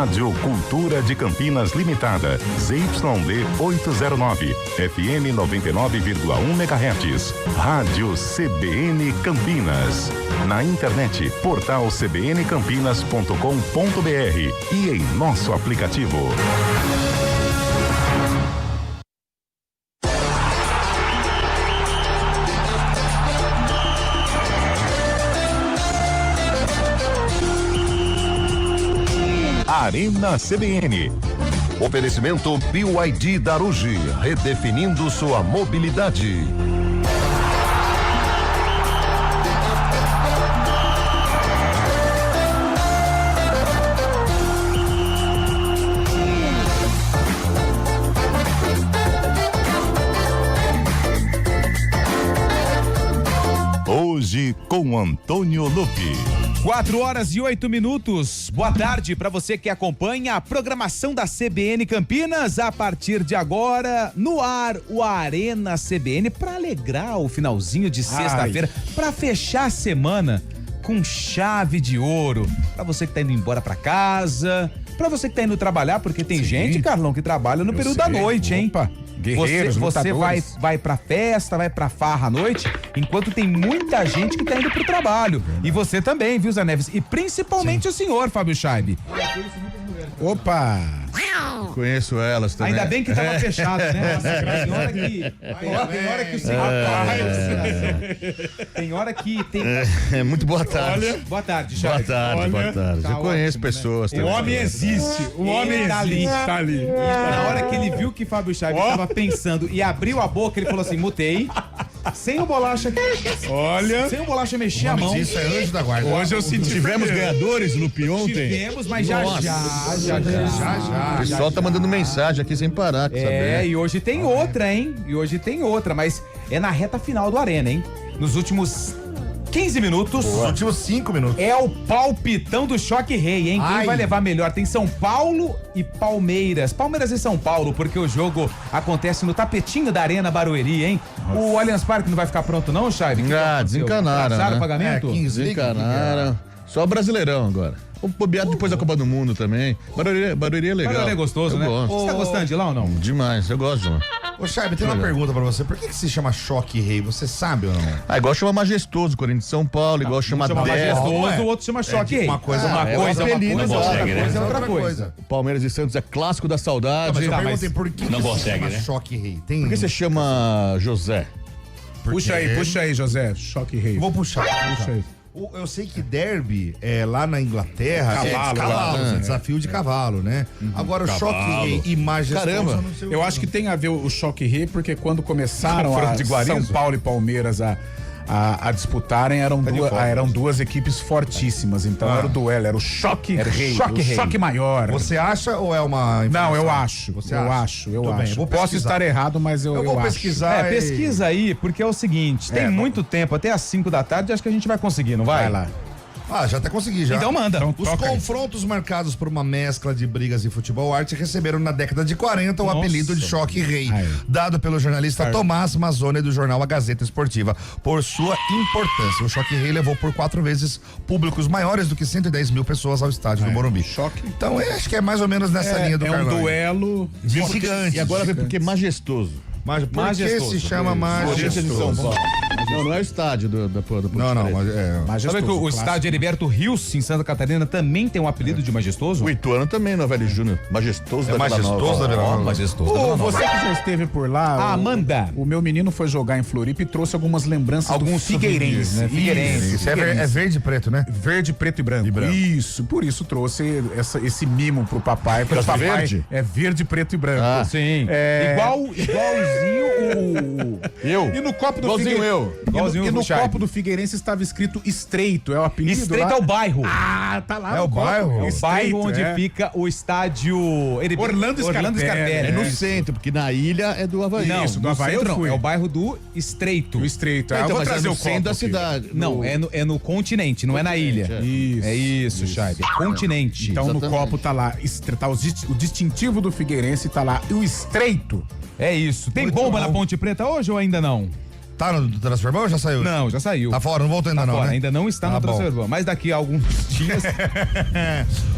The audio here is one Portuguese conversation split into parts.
Rádio Cultura de Campinas Limitada, ZYD 809, FM 99,1 MHz. Rádio CBN Campinas. Na internet, portal cbncampinas.com.br e em nosso aplicativo. Arena CBN. Oferecimento BYD Darugi, redefinindo sua mobilidade. Hoje com Antônio Lupi. 4h08. Boa tarde para você que acompanha a programação da CBN Campinas. A partir de agora, no ar, o Arena CBN, para alegrar o finalzinho de sexta-feira, para fechar a semana com chave de ouro. Para você que tá indo embora para casa, para você que tá indo trabalhar, porque tem gente, Carlão, que trabalha no período da noite, hein? Opa. Guerreiros, você vai pra festa, vai pra farra à noite, enquanto tem muita gente que tá indo pro trabalho. E você também, viu, Zé Neves? E principalmente o senhor, Fábio Scheibe. Opa! Conheço elas também. Ainda bem que tava fechado, né? Tem hora que o senhor... Tem hora que tem... Muito boa tarde. Olha, boa tarde, Scheibe. Boa tarde. Tá Eu conheço ótimo, pessoas né? também. O homem existe. O homem tá ali. tá ali. E na hora que ele viu que Fábio Scheibe tava pensando e abriu a boca, ele falou assim, mutei. Sem o bolacha... Olha. Sem o bolacha mexer a mão. Isso é anjo da guarda. Hoje eu senti. Tivemos ganhadores, Lupi, ontem. Tivemos, mas já. O pessoal tá mandando mensagem aqui sem parar, quer saber? E hoje tem outra, hein? Mas é na reta final do Arena, hein? Nos últimos 15 minutos. Os últimos 5 minutos. É o palpitão do Choque Rei, hein? Quem vai levar melhor? Tem São Paulo e Palmeiras. Palmeiras e São Paulo, porque o jogo acontece no tapetinho da Arena Barueri, hein? Nossa. O Allianz Parque não vai ficar pronto não, Chay? Desencanaram, né? O pagamento? 15 desencanaram. Só Brasileirão agora. O bobeado depois da Copa do Mundo também. Barueri é legal. Barueri é gostoso, né? Gosto. Você tá gostando de lá ou não? Demais, eu gosto de lá. Ô, Scheibe, tem uma pergunta pra você. Por que se chama Choque Rei? Você sabe ou não? Igual chama Majestoso, Corinthians de São Paulo, igual chama Majestoso, Derby. o outro chama Choque Rei. Uma coisa é outra coisa. Palmeiras e Santos é clássico da saudade. Mas eu perguntei por que não consegue, né? Choque Rei? Por que você chama José? Puxa aí, José. Choque Rei. Vou puxar. Puxa aí. Eu sei que derby lá na Inglaterra Cavalo, desafio de cavalo, né? Agora o Choque Rei e Majestoso. Caramba. Eu acho que tem a ver o Choque Rei, porque quando começaram São Paulo e Palmeiras a disputarem, eram duas equipes fortíssimas. Então era o duelo, era o Choque Rei, choque maior. Você acha ou é uma informação? Não, eu acho. Eu acho. Bem, Posso estar errado, mas eu vou acho. pesquisar. Pesquisa aí, porque é o seguinte, tem muito tempo, até às 5 da tarde, acho que a gente vai conseguir, não vai? Vai lá. Já até consegui, já. Então manda. Os confrontos marcados por uma mescla de brigas e futebol arte receberam na década de 40 o apelido de Choque Rei, dado pelo jornalista Tomás Mazzoni do jornal A Gazeta Esportiva, por sua importância. O Choque Rei levou por 4 vezes públicos maiores do que 110 mil pessoas ao estádio do Morumbi. Choque. Então acho que é mais ou menos nessa linha do Carlão. É um duelo de gigantes. E agora vem porque Majestoso. Por que se chama Majestoso? Não é o estádio da Majestoso. Sabe que o estádio Heriberto Rios, em Santa Catarina, também tem um apelido de Majestoso? O Ituano também, Novelli Júnior. Majestoso da Vila Nova. Majestoso da Vila Nova. Majestoso da Vila Nova. Você que já esteve por lá. Amanda. O meu menino foi jogar em Floripa e trouxe algumas lembranças do Figueirense. Né? Figueirense. Isso é verde e preto, né? Verde, preto e branco. Isso, por isso trouxe esse mimo pro papai. Porque o papai verde? É verde, preto e branco. Sim. Igualzinho eu. E no copo do Igualzinho eu. E no copo do Figueirense estava escrito Estreito, é o apelido. Estreito lá. é o bairro. Tá lá. É o bairro? É o bairro onde fica o estádio Orlando Scarpelli. É no centro, porque na ilha é do Havaí. Não, Isso, do Havaí eu fui. é o bairro do Estreito. O Estreito. Então, eu vou mas trazer é no o centro copo da aqui. cidade. Não, é no continente, não é na ilha. Isso. É isso, Scheibe. Continente. Então Exatamente. no copo tá lá, tá o distintivo do Figueirense, tá lá o Estreito. É isso. Tem bomba na Ponte Preta hoje ou ainda não? Tá no Transferban ou já saiu? Não, já saiu. Tá fora, não voltou ainda Tá não, fora, né? ainda não está no Transferban, mas daqui a alguns dias...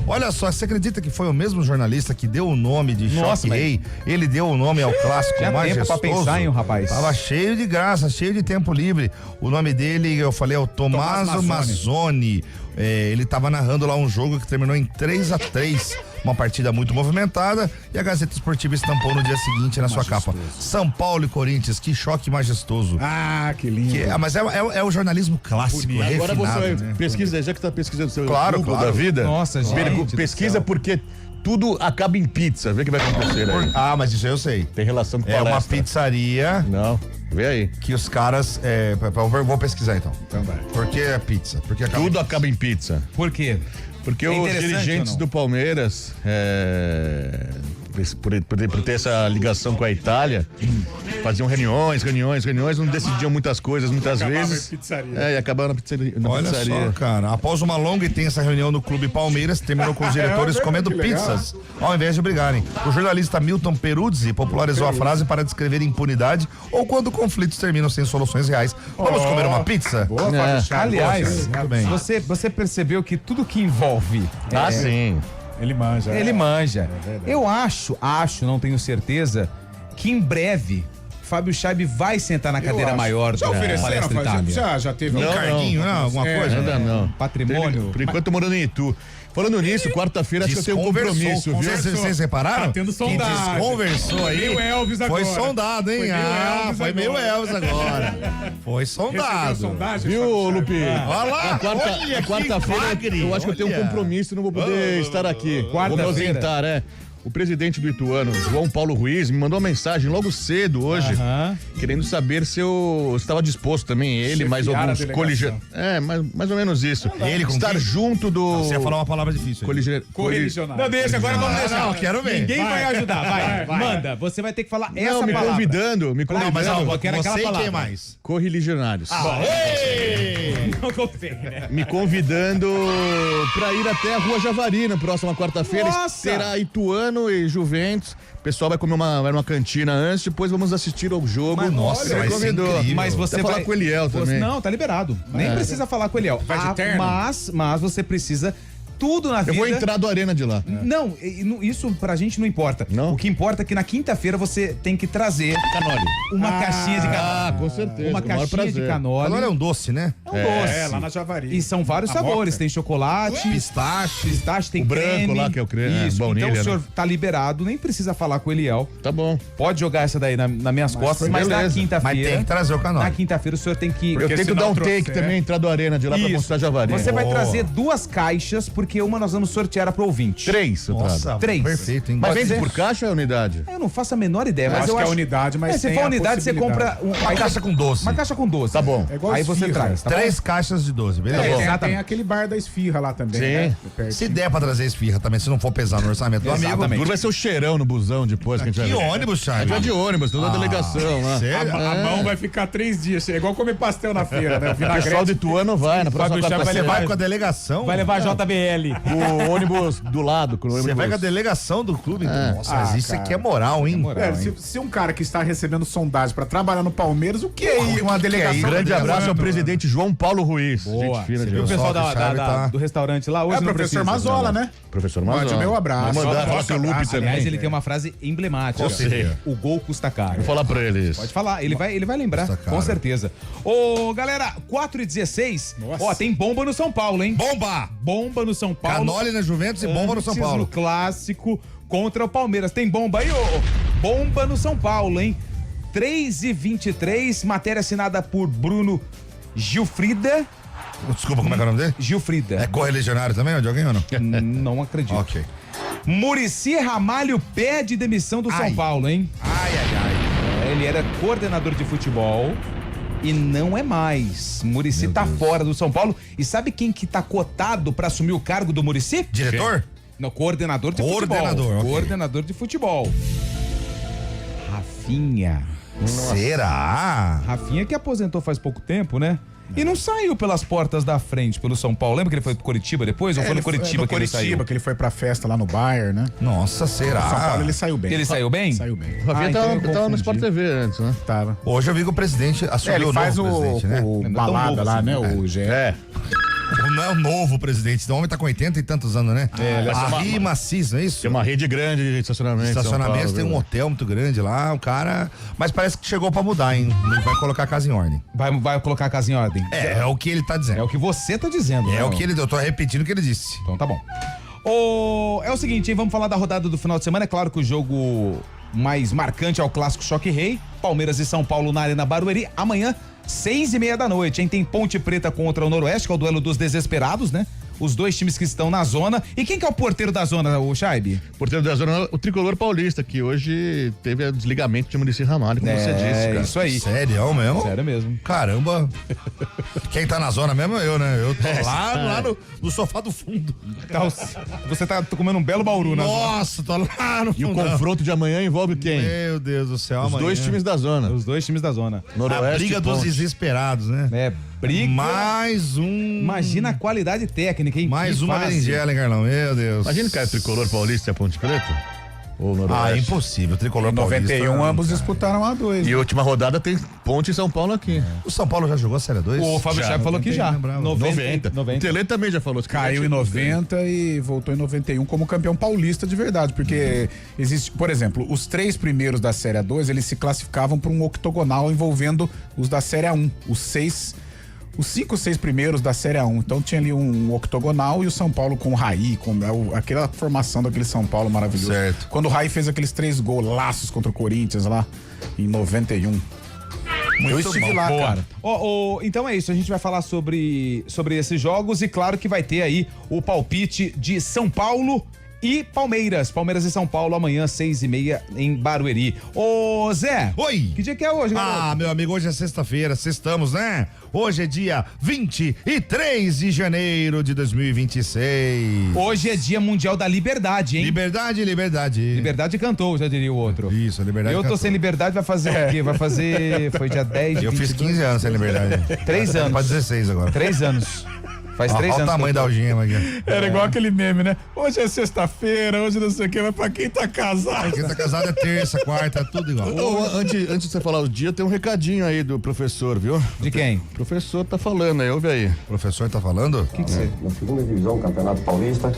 Olha só, você acredita que foi o mesmo jornalista que deu o nome de Nossa, Choque Rei? Ele deu o nome ao clássico Tinha majestoso. tempo pra pensar, hein, rapaz? Tava cheio de graça, cheio de tempo livre. O nome dele, eu falei, é o Tommaso Mazzoni. Ele tava narrando lá um jogo que terminou em 3-3. Uma partida muito movimentada e a Gazeta Esportiva estampou no dia seguinte na sua capa. São Paulo e Corinthians, que choque majestoso. Ah, que lindo. Mas é o jornalismo clássico, refinado. Agora você né? pesquisa, já que tá pesquisando o seu Claro, Google claro. da vida. Nossa, gente. Pesquisa porque tudo acaba em pizza. Vê o que vai acontecer aí. Mas isso aí eu sei. Tem relação com É palestra. uma pizzaria Não, vê aí. que os caras. Vou pesquisar então. Então vai. Por que é pizza? Porque acaba Tudo acaba em pizza. Por quê? Porque É os interessante dirigentes ou não? do Palmeiras, por ter essa ligação com a Itália, faziam reuniões, não decidiam muitas coisas, muitas Acabava vezes. em pizzaria. E acabavam na pizzaria. Olha só, cara. Após uma longa e tensa reunião no Clube Palmeiras, terminou com os diretores comendo que legal. pizzas, ao invés de brigarem. O jornalista Milton Peruzzi popularizou a frase para descrever impunidade ou quando conflitos terminam sem soluções reais. Vamos comer uma pizza? Boa, Fábio Chaves. Aliás, Muito bem. você percebeu que tudo que envolve... Sim. Ele manja. Ele manja. verdade. Eu acho, não tenho certeza, que em breve Fábio Chaib vai sentar na cadeira maior Já da ofereceram, Palestra Itália. já teve Não, um Carguinho, não, alguma coisa? Ainda não. Patrimônio. Por enquanto, tô morando em Itu. Falando nisso, quarta-feira acho que eu tenho um compromisso, viu? Vocês repararam? Tá tendo sondagem. Quem desconversou aí. Meio Elvis Foi agora. sondado, hein? Foi meio Elvis Foi meio agora. Elvis agora. Foi Recebeu sondado. sondagem, Viu, Fábio Chaves? Lupi? Olha lá, olha que Quarta-feira bagre, eu acho que eu tenho um olha. compromisso, não vou poder estar aqui. Vou me Quarta-feira. ausentar, O presidente do Ituano, João Paulo Ruiz, me mandou uma mensagem logo cedo hoje, querendo saber se eu estava disposto também, ele, mais Chefiar a alguns delegação. coligados. Mais ou menos isso. Ele com estar quem? junto do. Você ia falar uma palavra difícil. Correligionário. Não, deixa, agora vamos deixar. Não, quero ver. Ninguém vai ajudar, vai. Manda, você vai ter que falar essa Não, me palavra. convidando. Não, mas eu quero aquela você e quem palavra. mais? Correligionários. Não confere, né? Me convidando pra ir até a Rua Javari na próxima quarta-feira. Nossa! Será Ituano e Juventus. O pessoal vai comer uma cantina antes, depois vamos assistir ao jogo. Mas, nossa, Ele vai ser convidou. incrível. Mas você Vai vai falar com o Eliel também. Não, tá liberado. Nem precisa falar com o Eliel. Vai de terno? Mas você precisa tudo na vida. Eu vou entrar do Arena de lá. Não, isso pra gente não importa. Não? O que importa é que na quinta-feira você tem que trazer Canole. uma caixinha de canole. com certeza. Uma com o maior caixinha de prazer. canole. Agora é um doce, né? É um doce. É, lá na Javari. E são vários A sabores. moca. Tem chocolate, Pistache. tem O branco creme. lá, que é o creme, Isso. baunilha, Então o né? senhor tá liberado, nem precisa falar com o Eliel. Tá bom. Pode jogar essa daí nas minhas costas, mas na beleza. Mas quinta-feira. tem que trazer o canal. Na quinta-feira o senhor tem que. Eu Porque tenho que se dar não um take trouxer- também, entrar do Arena de lá pra Isso. mostrar Javari. Você vai Boa. trazer 2 caixas, porque uma nós vamos sortear pro ouvinte. 3, Nossa, 3. perfeito, hein? Mas Pode vende ser? por caixa ou unidade? Eu não faço a menor ideia, mas acho eu que é acho. unidade, mas se tem for a unidade, você compra possibilidade. uma caixa com doce. Uma caixa com doce. Tá bom. É igual Aí você esfirra. traz, tá 3 caixas de 12, beleza? Tá bom. Tem Exatamente. aquele bar da esfirra lá também. Sim. Né? Pertinho. Se der pra trazer esfirra também, se não for pesar no orçamento do amigo. Exatamente. Duro vai ser o cheirão no busão depois que a gente Que vai ver. ônibus, A Charlie? gente vai de ônibus, toda a delegação lá. Sério? A mão vai ficar 3 dias. É igual comer pastel na feira, né? O pessoal de Ituano vai, na próxima Fábio Chaves vai Você quarta-feira. vai com a delegação? Vai levar a JBL. O ônibus do lado. Com o Você ônibus. vai com a delegação do clube? Nossa, mas isso cara. aqui é moral, hein? É, se um cara que está recebendo sondagem pra trabalhar no Palmeiras, o que é isso? Uma delegação? Grande abraço ao Boa. presidente João Paulo Ruiz. Boa. Gente fina Você de viu o Deus. pessoal Só que o Chaves tá- do restaurante lá? Hoje É, não professor precisa. Mazola, né? Professor Mande Mazola. o meu abraço. Vou mandar falar com o Lupe Abraço. também. Aliás, ele tem uma frase emblemática. Qual seria? O gol custa caro. Vou falar pra eles. Pode falar, ele vai lembrar, Custa caro. com certeza. Ô, galera, 4h16. Nossa. Ó, tem bomba no São Paulo, hein? Bomba! Bomba no São Paulo. Canole na Juventus e bomba no São Antes Paulo. No clássico contra o Palmeiras. Tem bomba aí, ô? Bomba no São Paulo, hein? 3h23, matéria assinada por Bruno Gilfrida. Desculpa, como é que é o nome dele? Gilfrida. É correligionário também, ou de alguém ou não? Não acredito. Ok. Muricy Ramalho pede demissão do São Ai. Paulo, hein? Ai, ai, ai. Ele era coordenador de futebol e não é mais. Muricy tá fora do São Paulo. E sabe quem que tá cotado pra assumir o cargo do Muricy? Diretor? Não, coordenador de Coordenador, futebol. ok. Coordenador de futebol. Rafinha. Será? Rafinha que aposentou faz pouco tempo, né? E não saiu pelas portas da frente pelo São Paulo. Lembra que ele foi pro Curitiba depois? Ou foi no Curitiba que ele saiu? Que ele foi pra festa lá no Bayern, né? Nossa, será? No São Paulo ele saiu bem. Ele saiu bem? Saiu bem. O Rafinha tava no Sport TV antes, né? Tava. Hoje eu vi que o presidente assumiu Ele o faz novo presidente, né? o balada lá, né? O GE. Não é o novo presidente, o homem tá com 80 e tantos anos, né? A Macis, não é isso? Tem uma rede grande de estacionamento. Estacionamentos, tem um hotel muito grande lá, o cara... Mas parece que chegou pra mudar, hein? Ele vai colocar a casa em ordem. Vai colocar a casa em ordem. É o que ele tá dizendo. É o que você tá dizendo. É o que eu tô repetindo o que ele disse. Então tá bom. É o seguinte, hein? Vamos falar da rodada do final de semana. É claro que o jogo mais marcante é o clássico Choque Rei. Palmeiras e São Paulo na Arena Barueri. Amanhã, 6:30 da noite, hein? Tem Ponte Preta contra o Noroeste, que é o duelo dos desesperados, né? Os dois times que estão na zona. E quem que é o porteiro da zona, o Chaibe? Porteiro da zona, o Tricolor Paulista, que hoje teve o desligamento de Muricy Ramalho, como você disse, cara. Isso aí. Sério mesmo? Sério mesmo. Caramba. Quem tá na zona mesmo é eu, né? Eu tô lá no sofá do fundo. Você tá comendo um belo bauru, né? Nossa, tô lá no fundo. E o confronto de amanhã envolve quem? Meu Deus do céu, Os dois times da zona. Os dois times da zona. Noroeste a briga e dos Ponte. desesperados, né? É, briga. Mais um... Imagina a qualidade técnica, hein? Mais Que uma fase. berinjela, hein, Carlão? Meu Deus. Imagina, cara, Tricolor Paulista e a Ponte Preta? Ou Noroeste? Impossível. Tricolor Em 91 Paulista. ambos disputaram A2. E a última rodada tem Ponte e São Paulo aqui. O São Paulo já jogou a Série 2? O Fábio Chave falou que já. 90. O Tele também já falou. Caiu em 90 e voltou em 91 como campeão paulista de verdade, porque existe, por exemplo, os 3 primeiros da Série A2, eles se classificavam para um octogonal envolvendo os da Série A1, os 5 ou 6 primeiros da Série A1. Então tinha ali um octogonal e o São Paulo com o Raí, com aquela formação daquele São Paulo maravilhoso. Certo. Quando o Raí fez aqueles 3 golaços contra o Corinthians lá em 91. Eu estive lá, cara. Então é isso, a gente vai falar sobre esses jogos e claro que vai ter aí o palpite de São Paulo e Palmeiras. Palmeiras e São Paulo amanhã, 6:30 em Barueri. Ô Zé. Oi. Que dia que é hoje, garoto? Meu amigo, hoje é sexta-feira, sextamos, né? Hoje é dia 23 de janeiro de 2026. Hoje é dia mundial da liberdade, hein? Liberdade. Liberdade cantou, já diria o outro. Isso, liberdade Eu tô cantou. sem liberdade, vai fazer o quê? Vai fazer, foi dia 10 de Eu fiz 15 anos sem liberdade. 3 anos. Pra 16 agora. 3 anos. Faz 3 anos. Olha o tamanho da algema aqui. Era igual aquele meme, né? Hoje é sexta-feira, hoje não sei o que, mas pra quem tá casado? Quem tá casado é terça, quarta, tudo igual. Antes de você falar o dia, tem um recadinho aí do professor, viu? De quem? O professor tá falando aí, ouve aí. O professor tá falando? Na segunda divisão, Campeonato Paulista,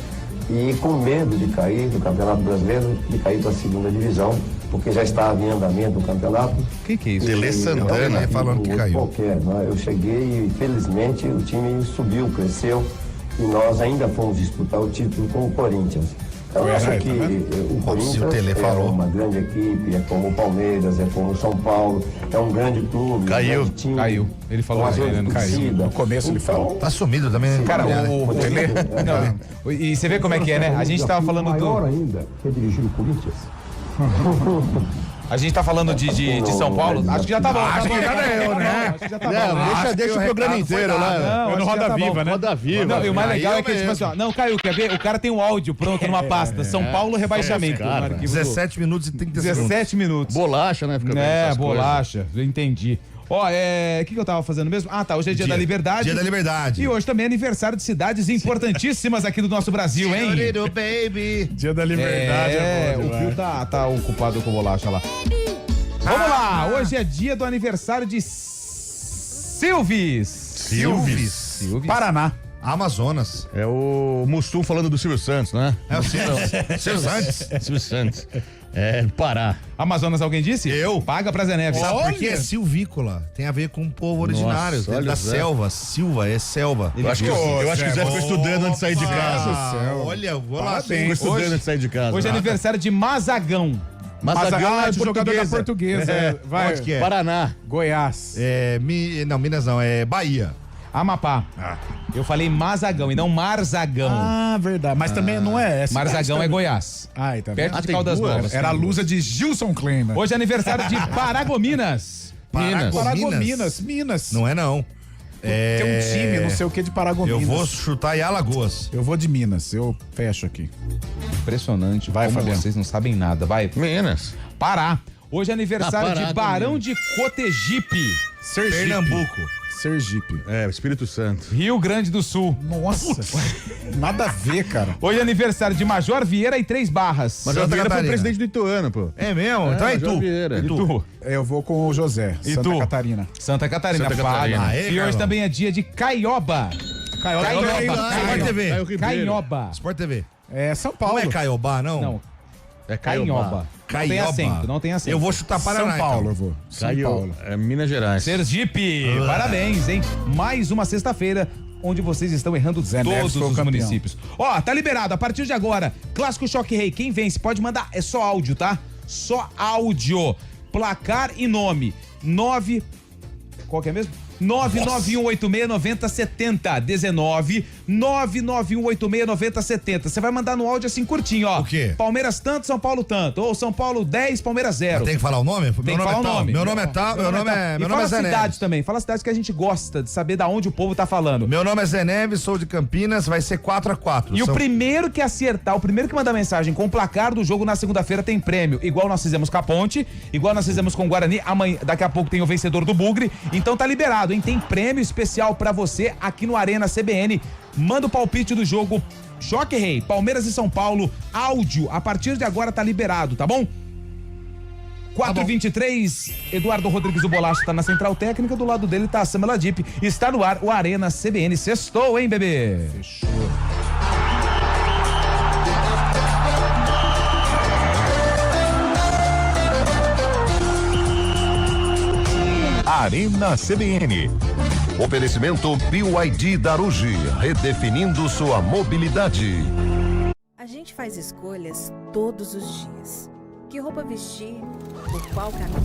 e com medo de cair do Campeonato Brasileiro, de cair para a segunda divisão, porque já estava em andamento o campeonato. Que é isso? Tele Santana falando que caiu. Qualquer, né? Eu cheguei e, felizmente, o time subiu, cresceu, e nós ainda fomos disputar o título com o Corinthians. Então, eu acho que o Corinthians Tele falou. é uma grande equipe, é como o Palmeiras, é como o São Paulo, é um grande clube, Caiu. um grande time. Caiu. Ele falou uma isso, grande né? Não caiu. torcida. No começo ele falou. Tá sumido também, né? Cara, Né? o Tele. Não, e você vê como é que é, né? A gente tava falando maior do. ainda, que é dirigir o Corinthians. A gente tá falando de São Paulo. Acho que já tá bom. Acho que já deu, né? Acho que já tá bom. Deixa o programa inteiro lá. Não, no acho que Roda já tá Viva, bom. né? Roda Viva. Não, e o mais Aí legal é eu que, tipo mesmo. assim, ó, não, Caio, quer ver? O cara tem um áudio pronto numa pasta. São Paulo, rebaixamento. cara, no arquivo do- 17 minutos e 30 segundos. 17 minutos. Bolacha, né? Fica vendo essas Bolacha. Eu entendi. Ó, o que eu tava fazendo mesmo? Ah, tá, hoje é dia da liberdade. Dia da liberdade. E hoje também é aniversário de cidades importantíssimas aqui do nosso Brasil, hein? Little baby. Dia da liberdade O demais. Pio tá ocupado com bolacha lá. Vamos lá, hoje é dia do aniversário de Silvis. Silvis. Paraná. Amazonas. É o Mussum falando do Silvio Santos, né? É o Silvio Santos. Silvio Santos. É, Pará. Amazonas, alguém disse? Eu. Paga pra Zé Neves. Sabe por que é silvícola? Tem a ver com o povo originário, Nossa, olha da o Zé. selva. Silva é selva. Eu acho que o Zé ficou estudando antes de sair de casa. Olha, vou lá. Ficou estudando antes de sair de casa. Hoje é aniversário de Mazagão. Mazagão é jogador da Portuguesa. Vai. Onde que é? Paraná. Goiás. Não, Minas não, é Bahia. Amapá. Eu falei Mazagão e não Marzagão. Ah, verdade. Mas também não é essa. Marzagão é Goiás. Ai, tá Perto vendo? de tem Caldas duas? Novas. Era a lusa de Gilson Kleina. Hoje é aniversário de Paragominas. Minas. Paragominas. Minas. Não é não. Tem um time, não sei o que, de Paragominas. Eu vou chutar em Alagoas. Eu vou de Minas. Eu fecho aqui. Impressionante. Vai, como Fabiano. vocês não sabem nada. Vai. Minas. Pará. Hoje é aniversário Pará de Barão também. de Cotegipe. Pernambuco. Sergipe. Espírito Santo. Rio Grande do Sul. Nossa, nada a ver, cara. Hoje é aniversário de Major Vieira e Três Barras. Major Vieira foi o presidente do Ituano, pô. É mesmo? Então é Major Vieira. E tu? Eu vou com o José, E Santa tu? Catarina. Santa Catarina. Santa Catarina. Fala. Aê, E hoje Carlão. também é dia de Caioba. Sport TV. Caio Ribeiro. Caioba. Sport TV. É São Paulo. Não é Caiobá, não? Não, É Caioba. Não tem acento, não tem acento. Eu vou chutar Paraná. São Paulo, então. eu vou. São Paulo. É Minas Gerais. Sergipe. Parabéns, hein? Mais uma sexta-feira onde vocês estão errando Zé Neves todos foi o os campeão. municípios. Ó, tá liberado. A partir de agora, Clássico Choque Rei. Quem vence? Pode mandar. É só áudio, tá? Só áudio. Placar e nome. 9. Qual que é mesmo? 991869070. 19 991869070. Você vai mandar no áudio assim curtinho, ó. O quê? Palmeiras tanto, São Paulo tanto. Ou São Paulo 10, Palmeiras 0. Tem que falar o nome? Tem que falar o nome. Meu nome é tal. Meu nome é fala a Zé cidade Neves. também. Fala a cidade que a gente gosta de saber da onde o povo tá falando. Meu nome é Zé Neves, sou de Campinas, vai ser 4-4. E o primeiro que acertar, o primeiro que mandar mensagem com o placar do jogo na segunda-feira tem prêmio. Igual nós fizemos com a Ponte, igual nós fizemos com o Guarani. Amanhã, daqui a pouco tem o vencedor do Bugre. Então tá liberado, hein? Tem prêmio especial pra você aqui no Arena CBN. Manda o palpite do jogo Choque Rei, Palmeiras e São Paulo. Áudio, a partir de agora tá liberado, tá bom? 4h23, Eduardo Rodrigues do Bolacho tá na central técnica, do lado dele tá a Samela Dip. Está no ar o Arena CBN. Sextou, hein, bebê? Fechou. Arena CBN. Oferecimento BYD Darugi, redefinindo sua mobilidade. A gente faz escolhas todos os dias. Que roupa vestir, por qual caminho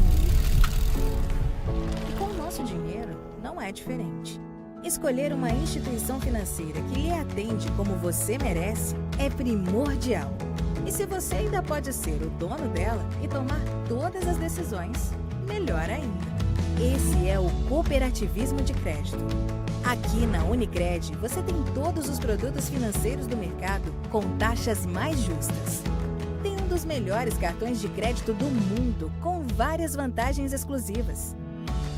ir. E com o nosso dinheiro, não é diferente. Escolher uma instituição financeira que lhe atende como você merece é primordial. E se você ainda pode ser o dono dela e tomar todas as decisões, melhor ainda. Esse é o cooperativismo de crédito. Aqui na Unicred, você tem todos os produtos financeiros do mercado com taxas mais justas. Tem um dos melhores cartões de crédito do mundo, com várias vantagens exclusivas.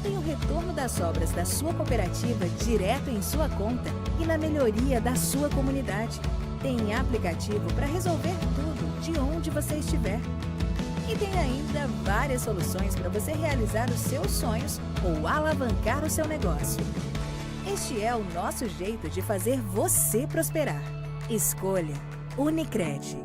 Tem o retorno das sobras da sua cooperativa direto em sua conta e na melhoria da sua comunidade. Tem aplicativo para resolver tudo de onde você estiver. E tem ainda várias soluções para você realizar os seus sonhos ou alavancar o seu negócio. Este é o nosso jeito de fazer você prosperar. Escolha Unicred.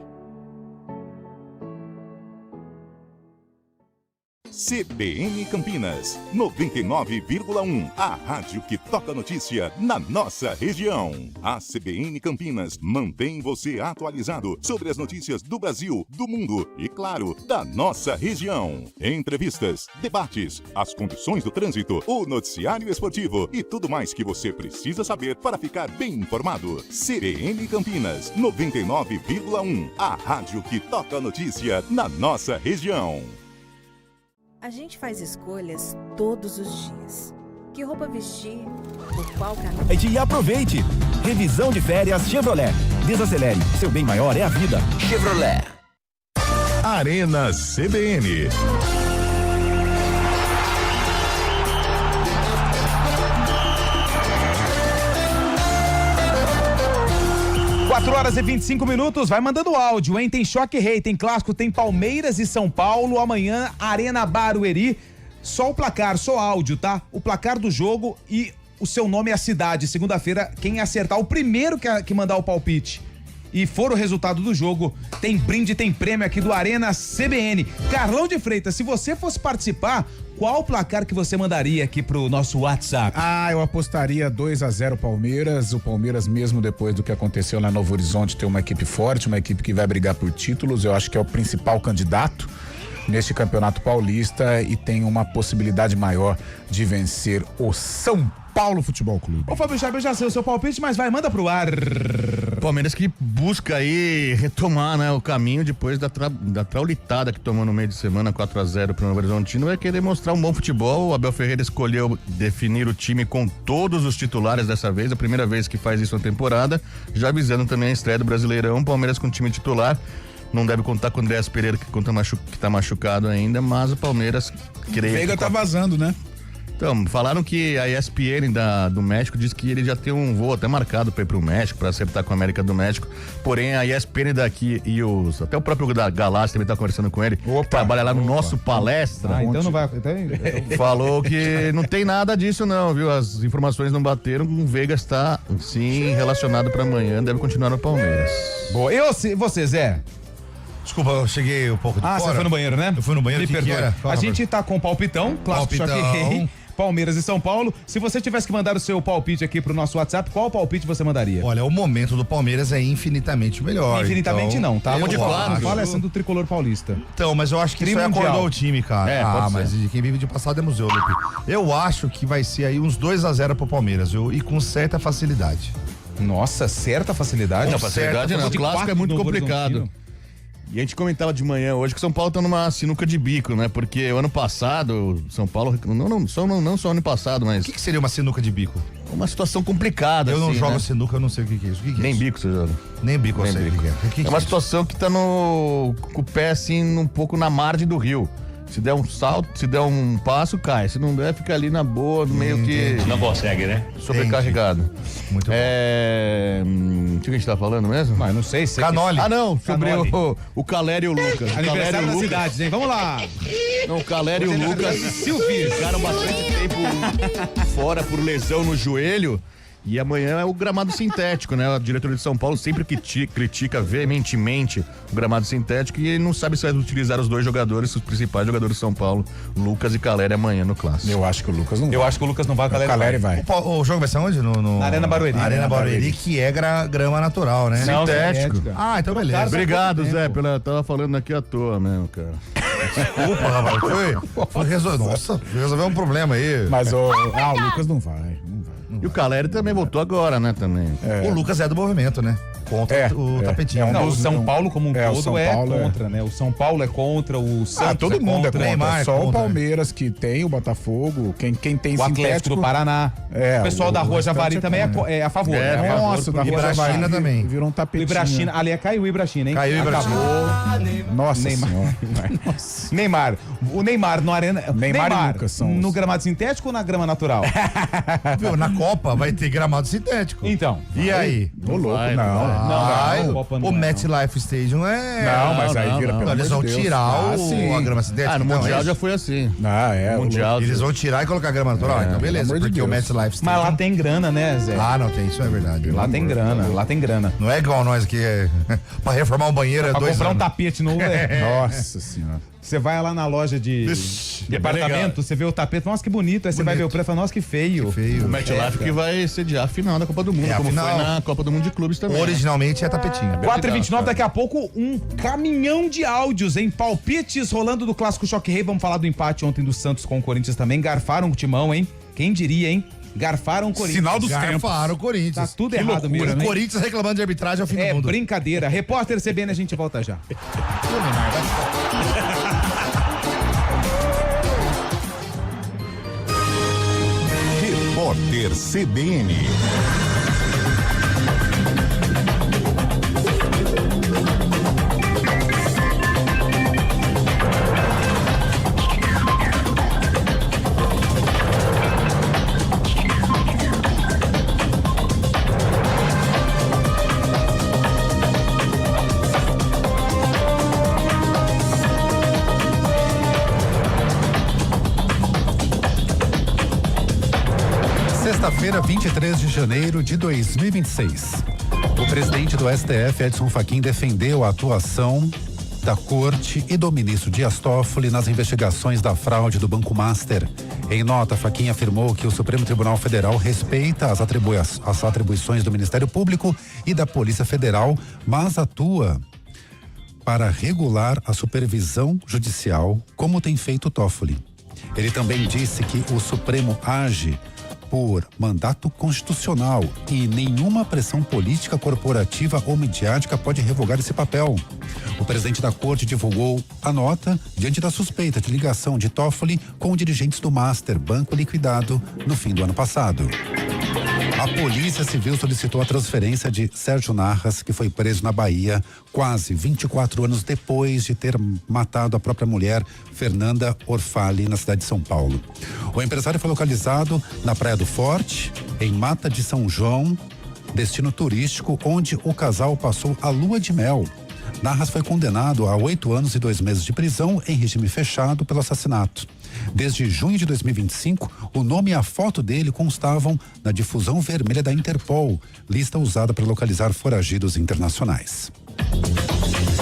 CBN Campinas, 99,1. A rádio que toca notícia na nossa região. A CBN Campinas mantém você atualizado sobre as notícias do Brasil, do mundo e, claro, da nossa região. Entrevistas, debates, as condições do trânsito, o noticiário esportivo e tudo mais que você precisa saber para ficar bem informado. CBN Campinas, 99,1. A rádio que toca notícia na nossa região. A gente faz escolhas todos os dias. Que roupa vestir, por qual caminho. E aproveite! Revisão de férias Chevrolet. Desacelere, seu bem maior é a vida. Chevrolet. Arena CBN. 4h25, vai mandando áudio, hein? Tem Choque Rei, tem Clássico, tem Palmeiras e São Paulo, amanhã Arena Barueri, só o placar, só áudio, tá? O placar do jogo e o seu nome e a cidade. Segunda-feira, quem acertar, o primeiro que mandar o palpite e for o resultado do jogo, tem brinde, tem prêmio aqui do Arena CBN. Carlão de Freitas, se você fosse participar, qual o placar que você mandaria aqui pro nosso WhatsApp? Eu apostaria 2-0 Palmeiras. O Palmeiras, mesmo depois do que aconteceu lá em Novo Horizonte, tem uma equipe forte, uma equipe que vai brigar por títulos. Eu acho que é o principal candidato neste Campeonato Paulista e tem uma possibilidade maior de vencer o São Paulo Futebol Clube. Ô Fábio Chave, eu já sei o seu palpite, mas vai, manda pro ar. Palmeiras que busca aí retomar, né, o caminho depois da traulitada que tomou no meio de semana, 4-0 pro Novo Horizontino, vai querer mostrar um bom futebol. O Abel Ferreira escolheu definir o time com todos os titulares dessa vez, a primeira vez que faz isso na temporada, já avisando também a estreia do Brasileirão. Palmeiras com time titular, não deve contar com o Andréas Pereira, que tá machucado ainda, mas o Palmeiras creio Veiga que tá vazando, né? Então, falaram que a ESPN do México diz que ele já tem um voo até marcado para ir pro México, para acertar com a América do México. Porém, a ESPN daqui e até o próprio da Galáxia também tá conversando com ele, trabalha lá no nosso palestra. Então não vai. Falou que não tem nada disso não, viu? As informações não bateram, o Veiga está sim relacionado para amanhã, deve continuar no Palmeiras. Boa. E você, Zé? Desculpa, eu cheguei um pouco de fora. Você foi no banheiro, né? Eu fui no banheiro. Me perdoa. A gente tá com o palpitão, clássico Choque Rei, Palmeiras e São Paulo. Se você tivesse que mandar o seu palpite aqui pro nosso WhatsApp, qual palpite você mandaria? Olha, o momento do Palmeiras é infinitamente melhor. Infinitamente então, não, tá? Vamos de quatro. Fala essa do tricolor paulista. Então, mas eu acho que isso aí acordou o time, cara. Mas de quem vive de passado é museu, Lupe. Eu acho que vai ser aí uns 2-0 pro Palmeiras, viu? E com certa facilidade. Nossa, certa facilidade? Não, facilidade não. O clássico é muito complicado. E a gente comentava de manhã hoje que o São Paulo tá numa sinuca de bico, né? Porque o ano passado, São Paulo, não só ano passado, mas... O que seria uma sinuca de bico? Uma situação complicada, eu não jogo né? Sinuca, eu não sei o que é isso. O que Nem é isso? bico você joga. Nem bico eu sei o que é. É uma situação que tá com o pé assim, um pouco na margem do rio. Se der um salto, se der um passo, cai. Se não der, fica ali na boa, meio que... Não consegue, né? Sobrecarregado. Muito bom. O que a gente tá falando mesmo? Mas não sei se... Canoli. Sobre o Calério e o Lucas. Aniversário das cidades, hein? Vamos lá. Não, o Calério e o Lucas ficaram bastante tempo fora por lesão no joelho. E amanhã é o gramado sintético, né? A diretoria de São Paulo sempre critica veementemente o gramado sintético e ele não sabe se vai utilizar os dois jogadores, os principais jogadores de São Paulo, Lucas e Caleri, amanhã no clássico. Eu acho que o Lucas não vai. Eu acho que o Lucas não vai, o Caleri vai. O jogo vai ser onde? Na Arena Barueri. Arena Barueri, que é grama natural, né? Sintético. Então beleza. Obrigado, Zé, tava falando aqui à toa mesmo, cara. Desculpa, rapaz. Foi resolver um problema aí. Mas o Lucas não vai. E o Caleri também voltou agora, né, também. O Lucas é do movimento, né? Contra o tapetinho. Não, o São Paulo como um todo é Paulo contra, né? O São Paulo é contra, o Santos todo mundo é contra. Neymar Só o Palmeiras que tem, o Botafogo, quem tem o Atlético do Paraná. O pessoal da Rua Javari também é a favor. É, né? Nossa, da Rua Javari também. Virou um tapetinho. O Ibrachina, ali caiu o Ibrachina, hein? Caiu o Ibrachina. Nossa Neymar. Nossa. Neymar. O Neymar no Arena... Neymar e Lucas são no gramado sintético ou na grama natural? Viu, na Copa vai ter gramado sintético. Então. E aí? Ô, louco, não. O MetLife Stadium é... Não, mas aí vira pelo Eles vão tirar a grama sintética. No Mundial já foi assim. Mundial. Eles vão tirar e colocar a grama natural. Então beleza, porque o MetLife Stadium... Mas lá tem grana, né, Zé? Não tem, isso é verdade. Lá tem grana. Não é igual nós aqui, pra reformar um banheiro é 2 anos. Pra comprar um tapete novo, Nossa senhora. Você vai lá na loja de departamento, você vê o tapete, nossa, que bonito. Aí você vai ver o preço e fala, nossa, que feio. O MetLife que vai sediar a final da Copa do Mundo, como foi na Copa do Mundo de Clubes também. Originalmente é tapetinho. 4h29, daqui a pouco um caminhão de áudios, hein? Palpites rolando do Clássico Choque Rei. Vamos falar do empate ontem do Santos com o Corinthians também. Garfaram o timão, hein? Quem diria, hein? Garfaram o Corinthians. Sinal dos tempos. Garfaram o Corinthians. Tá tudo errado mesmo, O Corinthians reclamando de arbitragem ao fim do mundo. É brincadeira. Repórter CBN, a gente volta já. Repórter CBN. Sexta-feira, 23 de janeiro de 2026. O presidente do STF, Edson Fachin, defendeu a atuação da Corte e do ministro Dias Toffoli nas investigações da fraude do Banco Master. Em nota, Fachin afirmou que o Supremo Tribunal Federal respeita as atribuições do Ministério Público e da Polícia Federal, mas atua para regular a supervisão judicial, como tem feito Toffoli. Ele também disse que o Supremo age por mandato constitucional e nenhuma pressão política, corporativa ou midiática pode revogar esse papel. O presidente da Corte divulgou a nota diante da suspeita de ligação de Toffoli com dirigentes do Master, banco liquidado no fim do ano passado. A Polícia Civil solicitou a transferência de Sérgio Narras, que foi preso na Bahia quase 24 anos depois de ter matado a própria mulher, Fernanda Orfali, na cidade de São Paulo. O empresário foi localizado na Praia do Forte, em Mata de São João, destino turístico onde o casal passou a lua de mel. Narras foi condenado a 8 anos e 2 meses de prisão em regime fechado pelo assassinato. Desde junho de 2025, o nome e a foto dele constavam na difusão vermelha da Interpol, lista usada para localizar foragidos internacionais.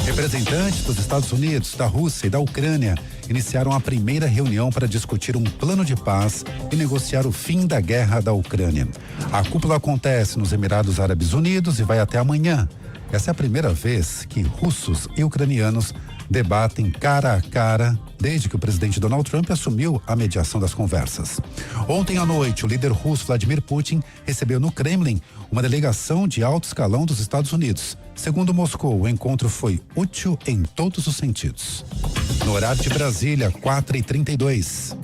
Representantes dos Estados Unidos, da Rússia e da Ucrânia iniciaram a primeira reunião para discutir um plano de paz e negociar o fim da guerra da Ucrânia. A cúpula acontece nos Emirados Árabes Unidos e vai até amanhã. Essa é a primeira vez que russos e ucranianos debatem cara a cara desde que o presidente Donald Trump assumiu a mediação das conversas. Ontem à noite, o líder russo Vladimir Putin recebeu no Kremlin uma delegação de alto escalão dos Estados Unidos. Segundo Moscou, o encontro foi útil em todos os sentidos. No horário de Brasília, 4h32.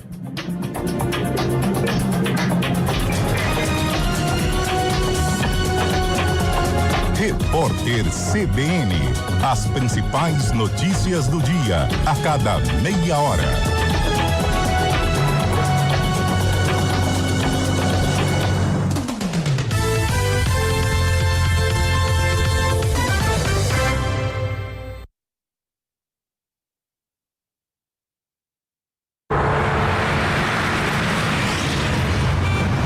Repórter CBN. As principais notícias do dia, a cada meia hora.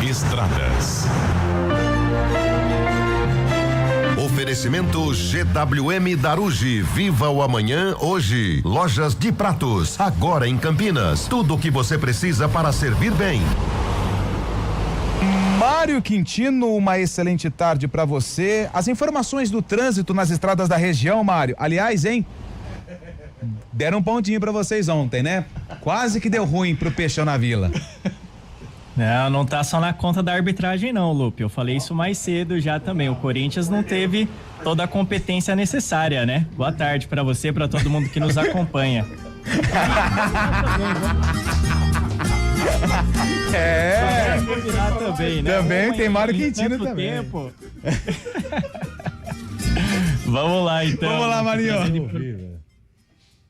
Estradas. Oferecimento GWM Daruge, viva o amanhã hoje. Lojas de Pratos, agora em Campinas. Tudo o que você precisa para servir bem. Mário Quintino, uma excelente tarde para você. As informações do trânsito nas estradas da região, Mário. Aliás, hein? Deram um pontinho para vocês ontem, né? Quase que deu ruim pro Peixão na Vila. Não tá só na conta da arbitragem não, Lupe. Eu falei isso mais cedo já também. O Corinthians não teve toda a competência necessária, né? Boa tarde pra você, pra todo mundo que nos acompanha. Também, né? Também tem Mário Quintino também. Tempo. Vamos lá, então. Vamos lá, Marinho.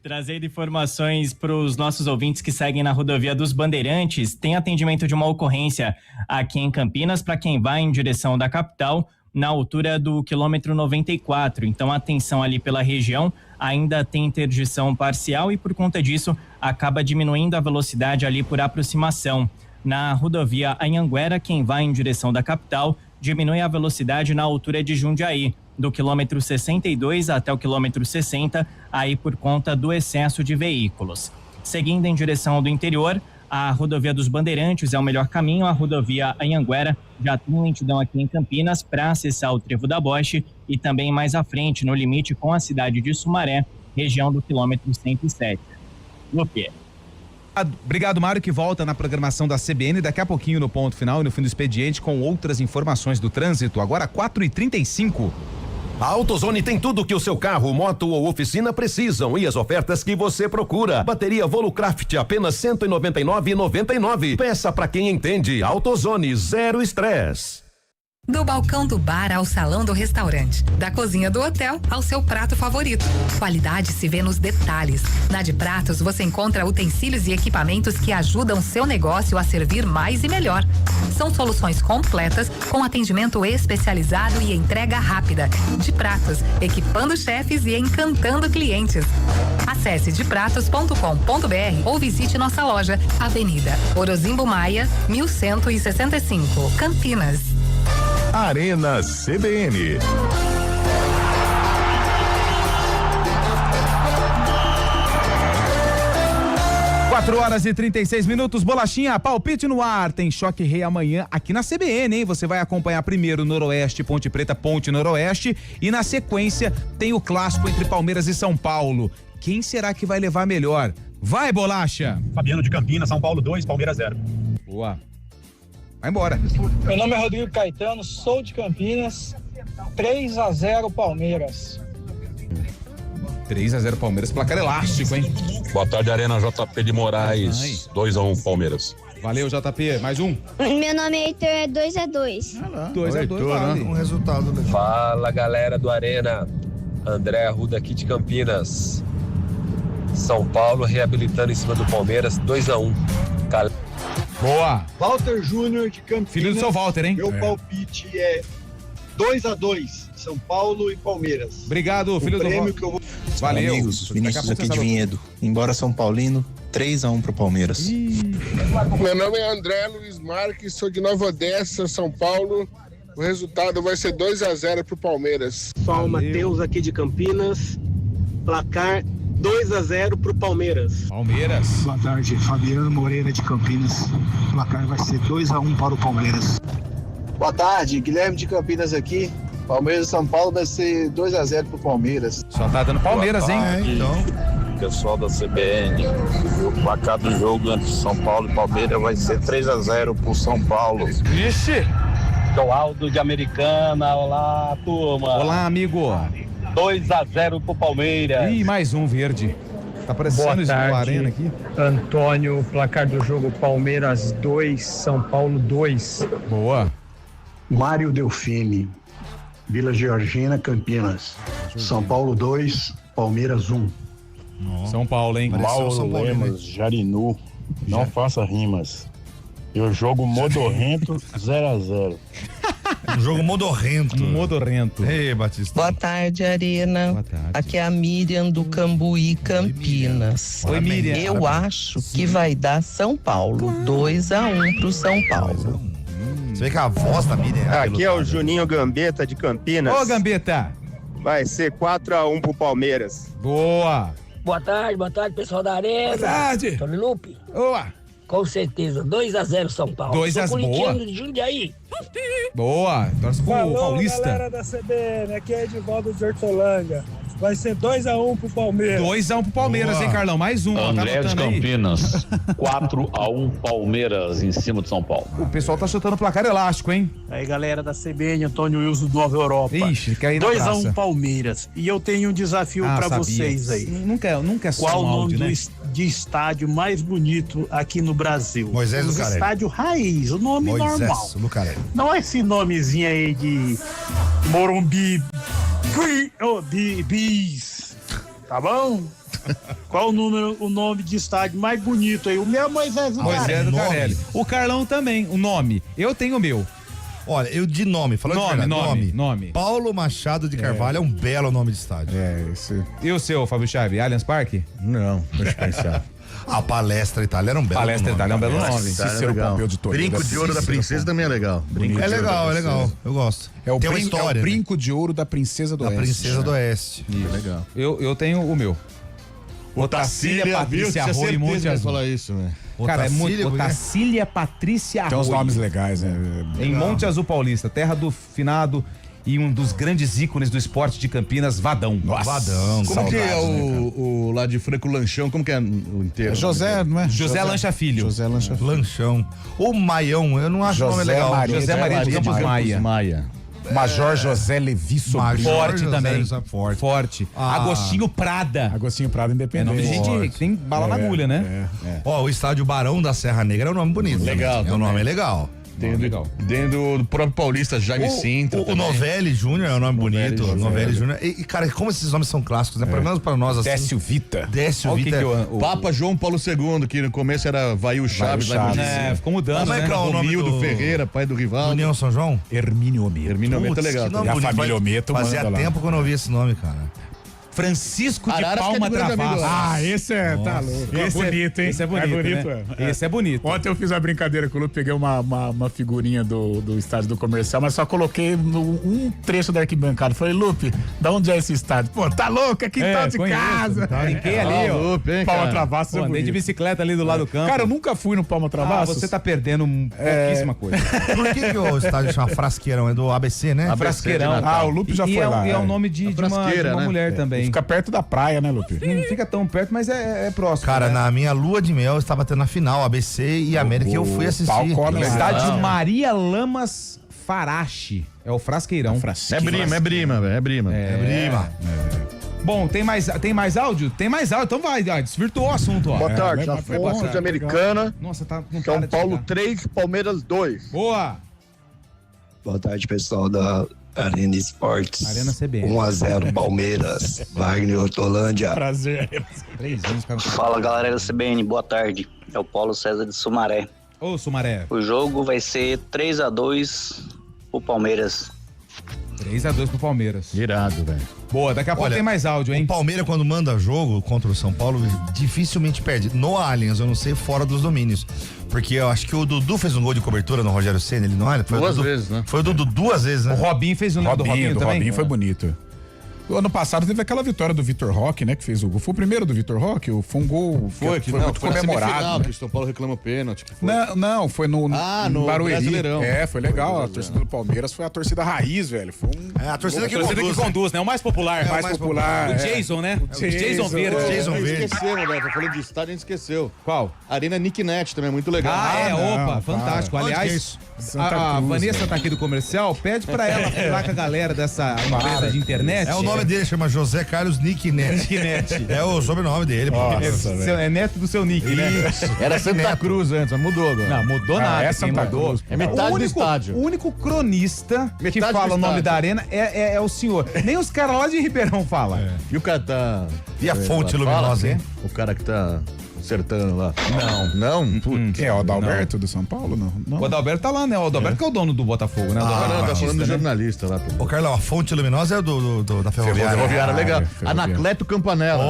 Trazendo informações para os nossos ouvintes que seguem na rodovia dos Bandeirantes, tem atendimento de uma ocorrência aqui em Campinas para quem vai em direção da capital, na altura do quilômetro 94. Então, atenção ali pela região, ainda tem interdição parcial e por conta disso acaba diminuindo a velocidade ali por aproximação. Na rodovia Anhanguera, quem vai em direção da capital diminui a velocidade na altura de Jundiaí, do quilômetro 62 até o quilômetro 60, aí por conta do excesso de veículos. Seguindo em direção do interior, a rodovia dos Bandeirantes é o melhor caminho, a rodovia Anhanguera já tem lentidão aqui em Campinas para acessar o Trevo da Boche e também mais à frente, no limite com a cidade de Sumaré, região do quilômetro 107. Lupe. Obrigado, Mário, que volta na programação da CBN daqui a pouquinho no ponto final e no fim do expediente com outras informações do trânsito. Agora 4h35. A AutoZone tem tudo que o seu carro, moto ou oficina precisam e as ofertas que você procura. Bateria Volucraft apenas R$ 199,99. Peça pra quem entende. AutoZone, zero estresse. Do balcão do bar ao salão do restaurante, da cozinha do hotel ao seu prato favorito. Qualidade se vê nos detalhes. Na De Pratos você encontra utensílios e equipamentos que ajudam seu negócio a servir mais e melhor. São soluções completas com atendimento especializado e entrega rápida. De Pratos, equipando chefes e encantando clientes. Acesse depratos.com.br ou visite nossa loja, Avenida Orozimbo Maia, 1165, Campinas. Arena CBN. 4h36. Bolachinha, palpite no ar. Tem Choque Rei amanhã aqui na CBN, hein? Você vai acompanhar primeiro Noroeste, Ponte Preta, Ponte Noroeste. E na sequência tem o clássico entre Palmeiras e São Paulo. Quem será que vai levar melhor? Vai, Bolacha! Fabiano de Campinas, São Paulo 2, Palmeiras 0. Boa. Vai embora. Meu nome é Rodrigo Caetano, sou de Campinas. 3-0 Palmeiras. 3-0 Palmeiras, placar elástico, hein? Boa tarde, Arena JP de Moraes. 2-1 Palmeiras. Valeu, JP. Mais um. Meu nome é Heitor, é 2x2. 2x2, vale. Um resultado legal. Fala, galera do Arena. André Arruda aqui de Campinas. São Paulo reabilitando em cima do Palmeiras, 2x1. Boa. Walter Júnior de Campinas. Filho do seu Walter, hein? Meu palpite é 2x2, São Paulo e Palmeiras. Obrigado, filho do Walter. Que eu vou... Valeu. Amigos, Vinícius aqui de Vinhedo. Embora São Paulino, 3x1 pro Palmeiras. Meu nome é André Luiz Marques, sou de Nova Odessa, São Paulo. O resultado vai ser 2x0 pro Palmeiras. Paulo Matheus aqui de Campinas. Placar 2x0 pro Palmeiras. Palmeiras. Boa tarde, Fabiano Moreira de Campinas. O placar vai ser 2x1 para o Palmeiras. Boa tarde, Guilherme de Campinas aqui. Palmeiras e São Paulo vai ser 2x0 pro Palmeiras. Só tá dando Palmeiras, hein? Então. Pessoal da CBN, o placar do jogo entre São Paulo e Palmeiras vai ser 3x0 pro São Paulo. Vixe! Aldo de Americana, olá turma. Olá, amigo. 2x0 pro Palmeiras. Ih, mais um verde. Tá parecendo isso no Arena aqui. Antônio, placar do jogo Palmeiras 2, São Paulo 2. Boa. Mário Delfine, Vila Georgina, Campinas. São Paulo 2, Palmeiras 1. São Paulo, hein? Mauro Lemos, Jarinu, não faça rimas. Eu jogo modorrento 0x0. Um jogo modorrento. Modorrento. Ei, Batista. Boa tarde, Arena. Boa tarde. Aqui é a Miriam do Cambuí, Campinas. Oi, Miriam. Eu acho que vai dar São Paulo. 2x1 pro São Paulo. Você vê que a voz da Miriam é Aqui é o Juninho Gambetta de Campinas. Ô, Gambetta. Vai ser 4x1 pro Palmeiras. Boa. Boa tarde, pessoal da Arena. Boa tarde. Tony Lupe. Boa. Com certeza, 2x0 São Paulo. 2x0. Sou corintiano de Jundiaí. Boa. Torce pro Paulista. Galera da CBN, aqui é Edivaldo de Hortolândia. Vai ser 2x1 pro Palmeiras. 2x1 pro Palmeiras, Boa. Hein, Carlão? Mais um. André de Campinas. 4x1 Palmeiras em cima de São Paulo. O pessoal tá chutando placar elástico, hein? Aí, galera da CBN, Antônio Wilson do Nova Europa. Ixi, quer ir na 2x1 Palmeiras. E eu tenho um desafio pra vocês aí. Nunca é só Qual o nome áudio, né? de estádio mais bonito aqui no Brasil? Moisés Lucarelli. Estádio raiz, o nome normal. Lucarelli. Não é esse nomezinho aí de Morumbi Bis, tá bom? Qual o nome de estádio mais bonito aí? O meu é Moisés Lucarelli. O Carlão também, o nome. Eu tenho o meu. Olha, eu de nome, falando de verdade, nome. Paulo Machado de Carvalho é um belo nome de estádio. Esse. E o seu, Fábio Chave? Allianz Parque? Não, deixa eu pensar. A Palestra Itália era um belo nome. Palestra Itália é um belo nome. Cícero Pompeu de Toledo. Brinco de ouro da princesa também é legal. É legal. Eu gosto. Tem uma história. É o brinco de ouro da Princesa do Oeste. Da Princesa do Oeste. Isso. Legal. Eu tenho o meu. Otacília Patrícia Arroio e Monte Azul. Falar isso, né? Cara, é muito. Otacília Patrícia Arroio. Tem uns nomes legais, né? Em Monte Azul Paulista, terra do finado e um dos grandes ícones do esporte de Campinas, Vadão. Nossa, Vadão. Como que é o lá de Franco Lanchão? Como que é o inteiro? José, não é? José Lancha Filho. José Lancha Filho. Lanchão. O Maião, eu não acho o nome legal. José Maria de Campos Maia. Major José Levi Sobrinho. Forte também. Forte. Agostinho Prada. Agostinho Prada Independente. É nome de gente que tem bala na agulha, né? Ó, o estádio Barão da Serra Negra é um nome bonito. Legal. É um nome legal. Dentro do próprio Paulista, Jaime Sintra. O Novelli Júnior é um nome bonito. Novelli Júnior. E, cara, como esses nomes são clássicos, né? Pelo menos pra nós, assim. Décio Vita. Décio Vita. Papa João Paulo II, que no começo era Vail Chaves. Ficou mudando, né? né? Romildo Ferreira, pai do rival. União São João? Hermínio Ometo é legal. E a família Ometo. Fazia tempo que eu não ouvia esse nome, cara. Francisco de Araras Palma Travassos. Esse tá louco. Esse é bonito, hein? Esse é bonito, né? Esse é bonito. Ontem eu fiz uma brincadeira com o Lupe, peguei uma figurinha do estádio do Comercial, mas só coloquei um trecho da arquibancada. Falei, Lupe, da onde é esse estádio? Pô, tá louco? É quintal de casa. Brinquei ali, ó. Lupe, hein, Palma Travassos é Andei de bicicleta ali do lado do campo. Cara, eu nunca fui no Palma Travassos. Você tá perdendo pouquíssima coisa. Por que o estádio chama Frasqueirão? É do ABC, né? Frasqueirão. O Lupe já foi lá. E é o nome de uma mulher também. Fica perto da praia, né, Lupe? Não fica tão perto, mas é próximo. Cara, né? na minha lua de mel estava tendo a final, ABC e América, e eu fui assistir. Estádio Maria Lamas Farache. É o Frasqueirão. É Brima. Bom, tem mais áudio? Tem mais áudio, então vai, desvirtuou o assunto, ó. Boa tarde, Afonso de Americana. Nossa, tá com São Paulo 3, Palmeiras 2. Boa! Boa tarde, pessoal da Arena Esportes. Arena CBN. 1-0 Palmeiras. Wagner Hortolândia. Prazer. 3 anos, cara. Fala, galera da CBN, boa tarde. É o Paulo César de Sumaré. Ô, Sumaré. O jogo vai ser 3-2 pro Palmeiras. 3-2 pro Palmeiras. Irado, velho. Boa, daqui a pouco tem mais áudio, hein? O Palmeiras, quando manda jogo contra o São Paulo, dificilmente perde. No Allianz, eu não sei, fora dos domínios. Porque eu acho que o Dudu fez um gol de cobertura no Rogério Ceni, ele não é? Duas vezes, né? Foi o Dudu 2 vezes, né? O Robinho fez um do Robinho também. Robinho foi bonito. O ano passado teve aquela vitória do Vitor Roque, né? Que fez o gol. Foi o primeiro do Vitor Roque? Foi um gol foi muito comemorado. Né? Que o São Paulo reclama o pênalti. Não, foi no Barueri. Brasileirão. Foi legal. A torcida do Palmeiras foi a torcida raiz, velho. Foi a torcida que conduz, né? O mais popular. O mais popular. O Jason, né? O Jason Verde. Jason Verde. Esquecemos, velho. Tô falando de estádio, a gente esqueceu. Qual? Arena Nick Net também, muito legal. Opa, fantástico. Aliás, a Vanessa tá aqui do comercial, pede pra ela falar com a galera dessa empresa de internet. É o nome dele, chama José Carlos Nick Net. É o sobrenome dele. É neto do seu Nick, né? Era Santa Cruz antes, mas mudou agora. Não, mudou nada. É Santa Cruz. É metade do estádio. O único cronista que fala o nome da arena é o senhor. Nem os caras lá de Ribeirão falam. E o cara tá... E a fonte luminosa, hein? O cara que tá... acertando lá. Não? Quem é o Adalberto do São Paulo? Não. O Adalberto tá lá, né? O Adalberto que é o dono do Botafogo, né? Tá falando do jornalista lá. Ô, Carlão, a fonte luminosa é da Ferroviária. Ferroviária, legal. Anacleto Campanella.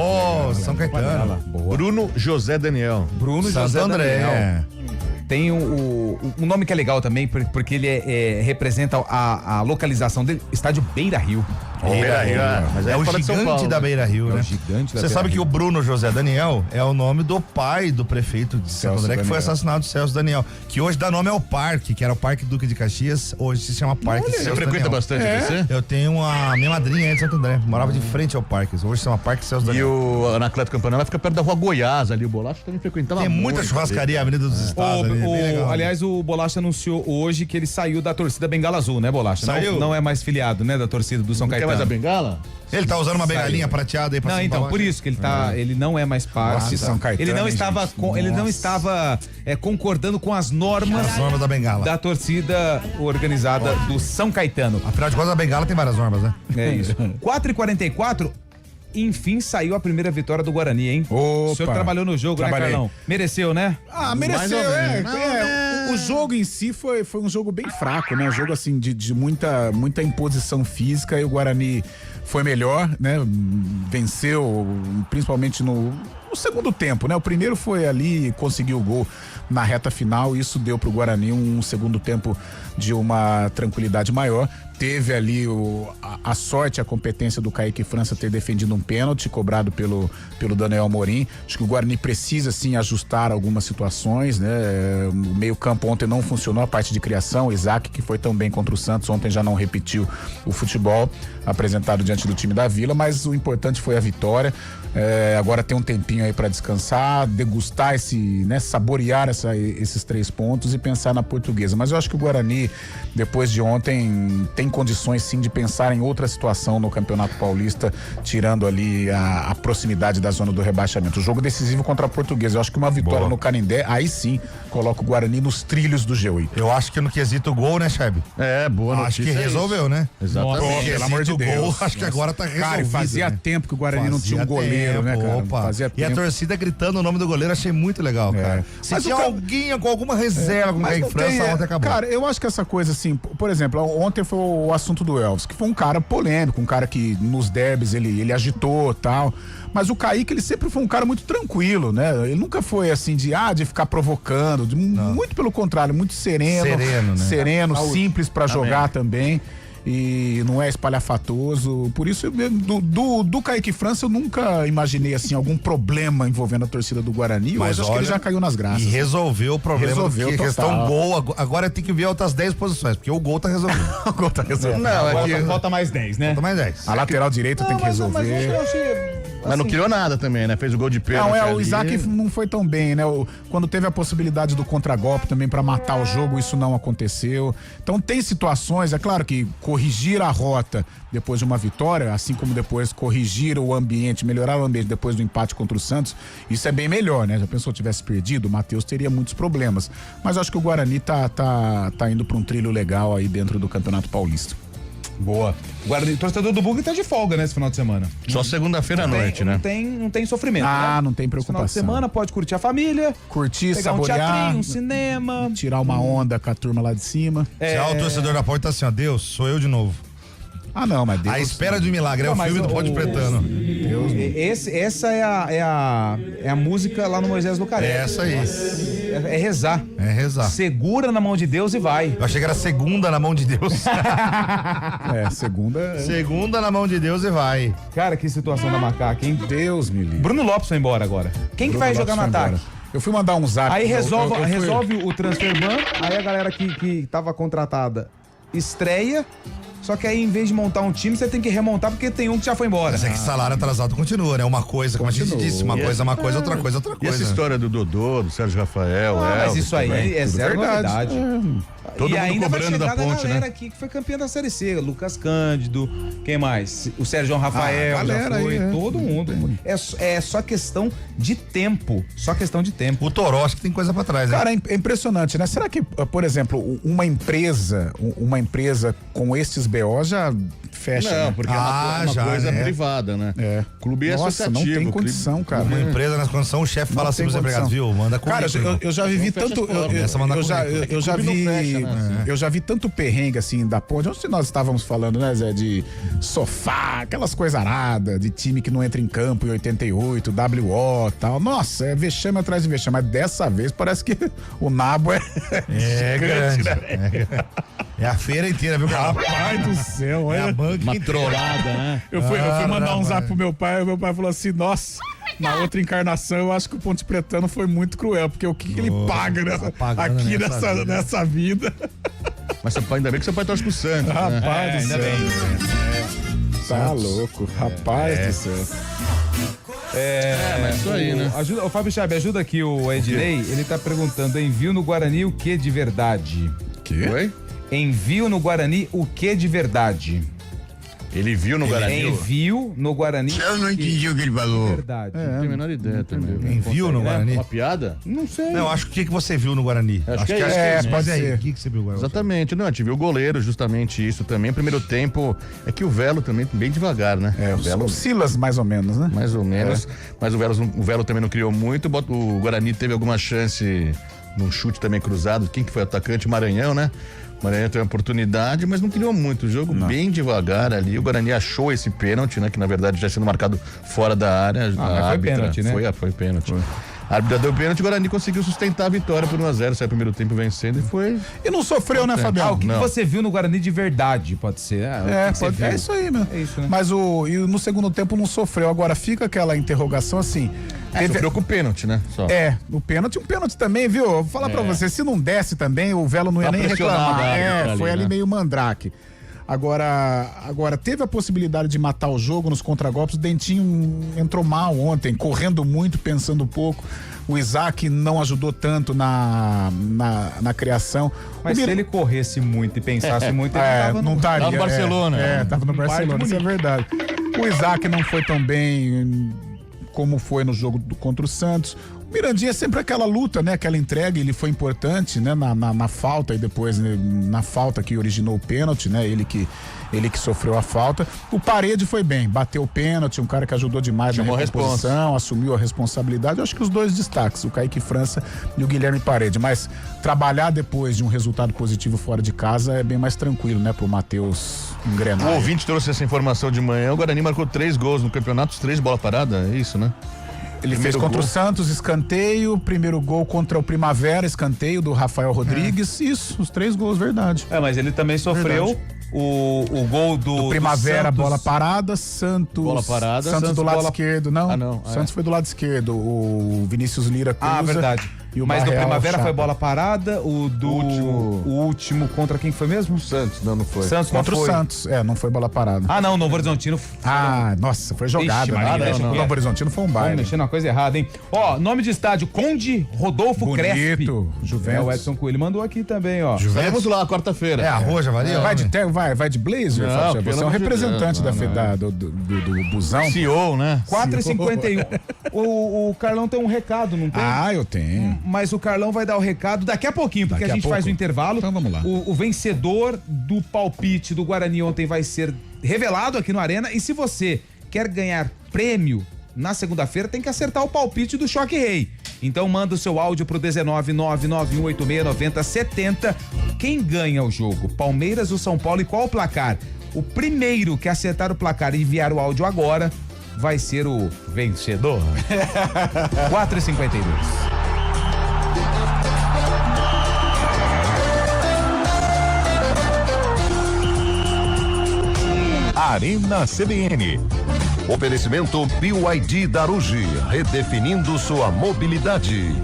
São Caetano. Bruno José Daniel. Santo André. Tem um nome que é legal também, porque ele representa a localização dele, estádio Beira Rio. Mas é o gigante da Beira Rio, né? Você sabe que o Bruno José Daniel é o nome do pai do prefeito de Santo André, que foi assassinado, Celso Daniel, que hoje dá nome ao parque, que era o Parque Duque de Caxias, hoje se chama Parque Celso Daniel. Você frequenta bastante você? Eu tenho a minha madrinha aí de Santo André, morava de frente ao parque, hoje se chama Parque Celso Daniel. E o Anacleto Campanella fica perto da Rua Goiás ali, o Bolacha também frequentava muito. Tem muita churrascaria, Avenida dos Estados ali, bem legal. Aliás, o Bolacha anunciou hoje que ele saiu da torcida Bengala Azul, né, Bolacha? Saiu? Não é mais filiado, né, da torcida do São Caetano. Quer mais a bengala? Ele tá usando uma bengalinha prateada aí pra cima. Não, então, por isso que ele não é mais parte. São Caetano, ele não estava concordando com as normas da bengala. Da torcida organizada do São Caetano. Afinal de contas, a bengala tem várias normas, né? É isso. 4h44, enfim, saiu a primeira vitória do Guarani, hein? Opa, o senhor trabalhou no jogo, né, Carlão? Mereceu, né? Mereceu, O jogo em si foi um jogo bem fraco, né? Um jogo, assim, de muita imposição física, e o Guarani foi melhor, né? Venceu, principalmente no segundo tempo, né? O primeiro foi ali, conseguiu o gol na reta final, e isso deu pro Guarani um segundo tempo de uma tranquilidade maior. Teve ali a sorte, a competência do Kaique França ter defendido um pênalti cobrado pelo Daniel Amorim. Acho que o Guarani precisa sim ajustar algumas situações, né? O meio campo ontem não funcionou, a parte de criação. O Isaac, que foi tão bem contra o Santos, ontem já não repetiu o futebol apresentado diante do time da Vila, mas o importante foi a vitória. Agora tem um tempinho aí para descansar, degustar saborear esses 3 pontos e pensar na Portuguesa. Mas eu acho que o Guarani, depois de ontem, tem condições sim de pensar em outra situação no Campeonato Paulista, tirando ali a proximidade da zona do rebaixamento. O jogo decisivo contra a Portuguesa. Eu acho que uma vitória no Canindé, aí sim coloca o Guarani nos trilhos do G8. Eu acho que no quesito gol, né, Chebe? Boa notícia. Acho que resolveu, né? Exatamente. Pelo amor de Deus. Acho que agora tá resolvido. Cara, fazia tempo que o Guarani não tinha um goleiro, né, cara? Fazia tempo. E a torcida gritando o nome do goleiro, achei muito legal, cara. Se tinha alguém com alguma reserva, com o Kaique França, ontem acabou. Cara, eu acho que essa coisa assim, por exemplo, ontem foi o assunto do Elvis, que foi um cara polêmico, um cara que nos derbys ele agitou e tal. Mas o Kaique, ele sempre foi um cara muito tranquilo, né? Ele nunca foi assim de ficar provocando, muito pelo contrário, muito sereno, né? Sereno, simples pra jogar também. E não é espalhafatoso. Por isso, do Kaique França, eu nunca imaginei assim algum problema envolvendo a torcida do Guarani. Mas eu acho que ele já caiu nas graças. E resolveu o problema. Questão gol. Agora tem que ver outras 10 posições, porque o gol tá resolvido. O gol tá resolvido. Não, falta mais 10, né? Falta mais 10. A lateral direita tem que resolver. Mas eu achei Mas não criou nada também, né? Fez o gol de pênalti. Não, o Isaac não foi tão bem, né? Quando teve a possibilidade do contragolpe também pra matar o jogo, isso não aconteceu. Então tem situações, é claro que corrigir a rota depois de uma vitória, assim como depois corrigir o ambiente, melhorar o ambiente depois do empate contra o Santos, isso é bem melhor, né? Já pensou, tivesse perdido, o Matheus teria muitos problemas. Mas eu acho que o Guarani tá indo pra um trilho legal aí dentro do Campeonato Paulista. Boa. O torcedor do Bug tá de folga nesse final de semana. Só segunda-feira à noite, né? Não tem sofrimento. Ah, né? Não tem preocupação. Final de semana pode curtir a família, curtir, pegar saborear, um teatrinho, um cinema, tirar uma onda com a turma lá de cima. Já o torcedor da Ponte tá assim, ó, Deus, sou eu de novo. Ah, não, mas Deus... A Espera de um Milagre, é o filme do Ponte Pretano. Essa é a música lá no Moisés Lucaré. É essa aí. É rezar. É rezar. Segura na mão de Deus e vai. Eu achei que era segunda na mão de Deus. Segunda... Segunda na mão de Deus e vai. Cara, que situação da macaca, hein? Deus me livre. Bruno Lopes foi embora agora. Quem que vai jogar no ataque? Eu fui mandar um zap. Aí resolve o transferban, aí a galera que tava contratada estreia. Só que aí, em vez de montar um time, você tem que remontar porque tem um que já foi embora. Mas é que salário atrasado continua, né? Uma coisa, como a gente disse, uma coisa, outra coisa, outra coisa. E essa história do Dodô, do Sérgio Rafael, mas isso aí é zero novidade. Todo e mundo ainda cobrando vai da Ponte, a galera né? aqui que foi campeã da Série C, Lucas Cândido, quem mais? O Sérgio Rafael, galera já foi, aí, todo mundo. É só questão de tempo, O Toros que tem coisa pra trás, né? Cara, é impressionante, né? Será que, por exemplo, uma empresa com estes BO já fecha? Não, né? porque é uma coisa privada, né? É. Clube é Nossa, associativo. não tem condição, cara. Uma empresa nas condições, o chefe fala assim pros empregados, viu? Manda Cara, eu já vivi tanto. Eu já vi tanto perrengue assim da Ponte. Onde nós estávamos falando, né, Zé? De sofá, aquelas coisas aradas, de time que não entra em campo em 88, WO e tal. Nossa, é vexame atrás de vexame. Mas dessa vez parece que o nabo é grande. Né? É a feira inteira, viu, cara? Rapaz do céu, é a banca uma inteira. trollada, né? Eu fui mandar um zap pro meu pai, e meu pai falou assim: nossa, na outra encarnação eu acho que o Ponte Pretano foi muito cruel, porque o que ele paga aqui nessa vida. Mas seu pai, ainda bem que seu pai torce pro Santos. Rapaz do céu. Ainda bem. Tá louco, rapaz do céu. Mas isso aí, né? O Fábio Chabe, ajuda aqui o Ednei. Ele tá perguntando: envio no Guarani o que de verdade? Oi? Envio no Guarani o que de verdade? Ele viu no Guarani? Envio no Guarani. Eu não entendi o que ele falou. Verdade. Não tenho a menor ideia também. Envio no Guarani? Uma piada? Não sei. Não, acho que você viu no Guarani. Acho que é isso. Pode ser. aí. O que você viu no Guarani? Exatamente. Não, a gente viu o goleiro, justamente isso também. Primeiro tempo, é que o Velo também bem devagar, né? O Velo Silas mais ou menos, né? Mais ou menos. Mas o Velo também não criou muito. O Guarani teve alguma chance num chute também cruzado. Quem que foi o atacante? Maranhão, né? Maranhão teve uma oportunidade, mas não criou muito. O jogo bem devagar ali. O Guarani achou esse pênalti, né? Que na verdade já sendo marcado fora da área. Mas foi pênalti, né? Foi pênalti. A árbitra deu pênalti, o Guarani conseguiu sustentar a vitória por 1-0, saiu o primeiro tempo vencendo e foi... E não sofreu, né, Fabião? O que você viu no Guarani de verdade, pode ser. É isso aí, meu. É isso, né? Mas e no segundo tempo não sofreu. Agora fica aquela interrogação assim... Sofreu com o pênalti, né? Só. O pênalti, um pênalti também, viu? Vou falar pra você, se não desse também, o Velo não ia nem reclamar. Foi ali meio mandrake. Agora, teve a possibilidade de matar o jogo nos contragolpes. O Dentinho entrou mal ontem, correndo muito, pensando pouco. O Isaac não ajudou tanto na criação. Mas se ele corresse muito e pensasse muito, ele tava não estaria. Tava no Barcelona. Tava no Barcelona, isso é verdade. O Isaac não foi tão bem como foi no jogo contra o Santos. O Mirandinha é sempre aquela luta, né? Aquela entrega, ele foi importante, né? Na falta e depois, né? Na falta que originou o pênalti, né? Ele que sofreu a falta. O Parede foi bem, bateu o pênalti, um cara que ajudou demais na recomposição, assumiu a responsabilidade. Eu acho que os dois destaques, o Kaique França e o Guilherme Parede. Mas trabalhar depois de um resultado positivo fora de casa é bem mais tranquilo, né? Pro Matheus engrenar. O ouvinte trouxe essa informação de manhã. O Guarani marcou 3 gols no campeonato, 3 bola parada, é isso, né? Ele fez contra o Santos, escanteio, primeiro gol contra o Primavera, escanteio do Rafael Rodrigues. Isso, os 3 gols, verdade. Mas ele também sofreu o gol do Primavera, Santos. bola parada, Santos. Bola parada. Santos do lado bola... esquerdo, não? não. Santos foi do lado esquerdo. O Vinícius Lira cruza. Verdade. E o Mas do Barreal, Primavera chapa. foi bola parada, o último contra quem foi mesmo? Santos, não foi. Santos Contra não o foi. Santos, não foi bola parada. Ah, não, Novo Horizontino. Nossa, foi jogada. Ixi, Maria, O Novo Horizontino foi um Vamos baile. mexer na coisa errada, hein? Ó, nome de estádio, Conde Rodolfo Crespi. Juventus. O Edson Coelho mandou aqui também, ó. Vamos lá, quarta-feira. Arroz, Javaria? Vai de blazer, Não, Fábio? Você é um pelo representante amor de Deus, do busão. CEO, né? 4h51. O Carlão tem um recado, não tem? Eu tenho. Mas o Carlão vai dar o recado daqui a pouquinho, porque Daqui a a gente pouco? faz o intervalo. Então vamos lá. O vencedor do palpite do Guarani ontem vai ser revelado aqui no Arena. E se você quer ganhar prêmio na segunda-feira, tem que acertar o palpite do Choque Rei. Então manda o seu áudio pro 19991869070. Quem ganha o jogo? Palmeiras ou São Paulo, e qual o placar? O primeiro que acertar o placar e enviar o áudio agora vai ser o vencedor. 4h52. Arena CBN. Oferecimento BYD Darugi, redefinindo sua mobilidade.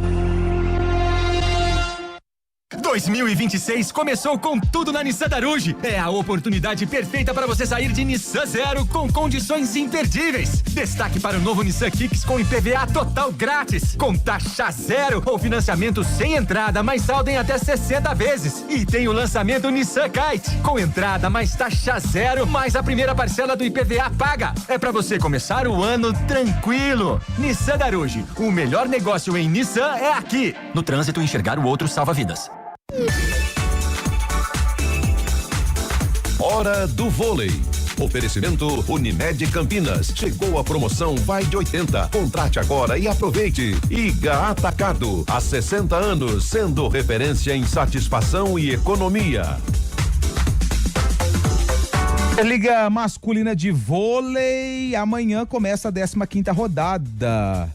2026 começou com tudo na Nissan Darugi. É a oportunidade perfeita para você sair de Nissan Zero com condições imperdíveis. Destaque para o novo Nissan Kicks com IPVA total grátis, com taxa zero ou financiamento sem entrada, mais saldo em até 60 vezes. E tem o lançamento Nissan Kite, com entrada mais taxa zero, mais a primeira parcela do IPVA paga. É para você começar o ano tranquilo. Nissan Darugi, o melhor negócio em Nissan é aqui. No trânsito, enxergar o outro salva vidas. Hora do vôlei. Oferecimento Unimed Campinas. Chegou a promoção Vai de 80. Contrate agora e aproveite. Iga Atacado. Há 60 anos, sendo referência em satisfação e economia. Liga Masculina de Vôlei. Amanhã começa a 15ª rodada.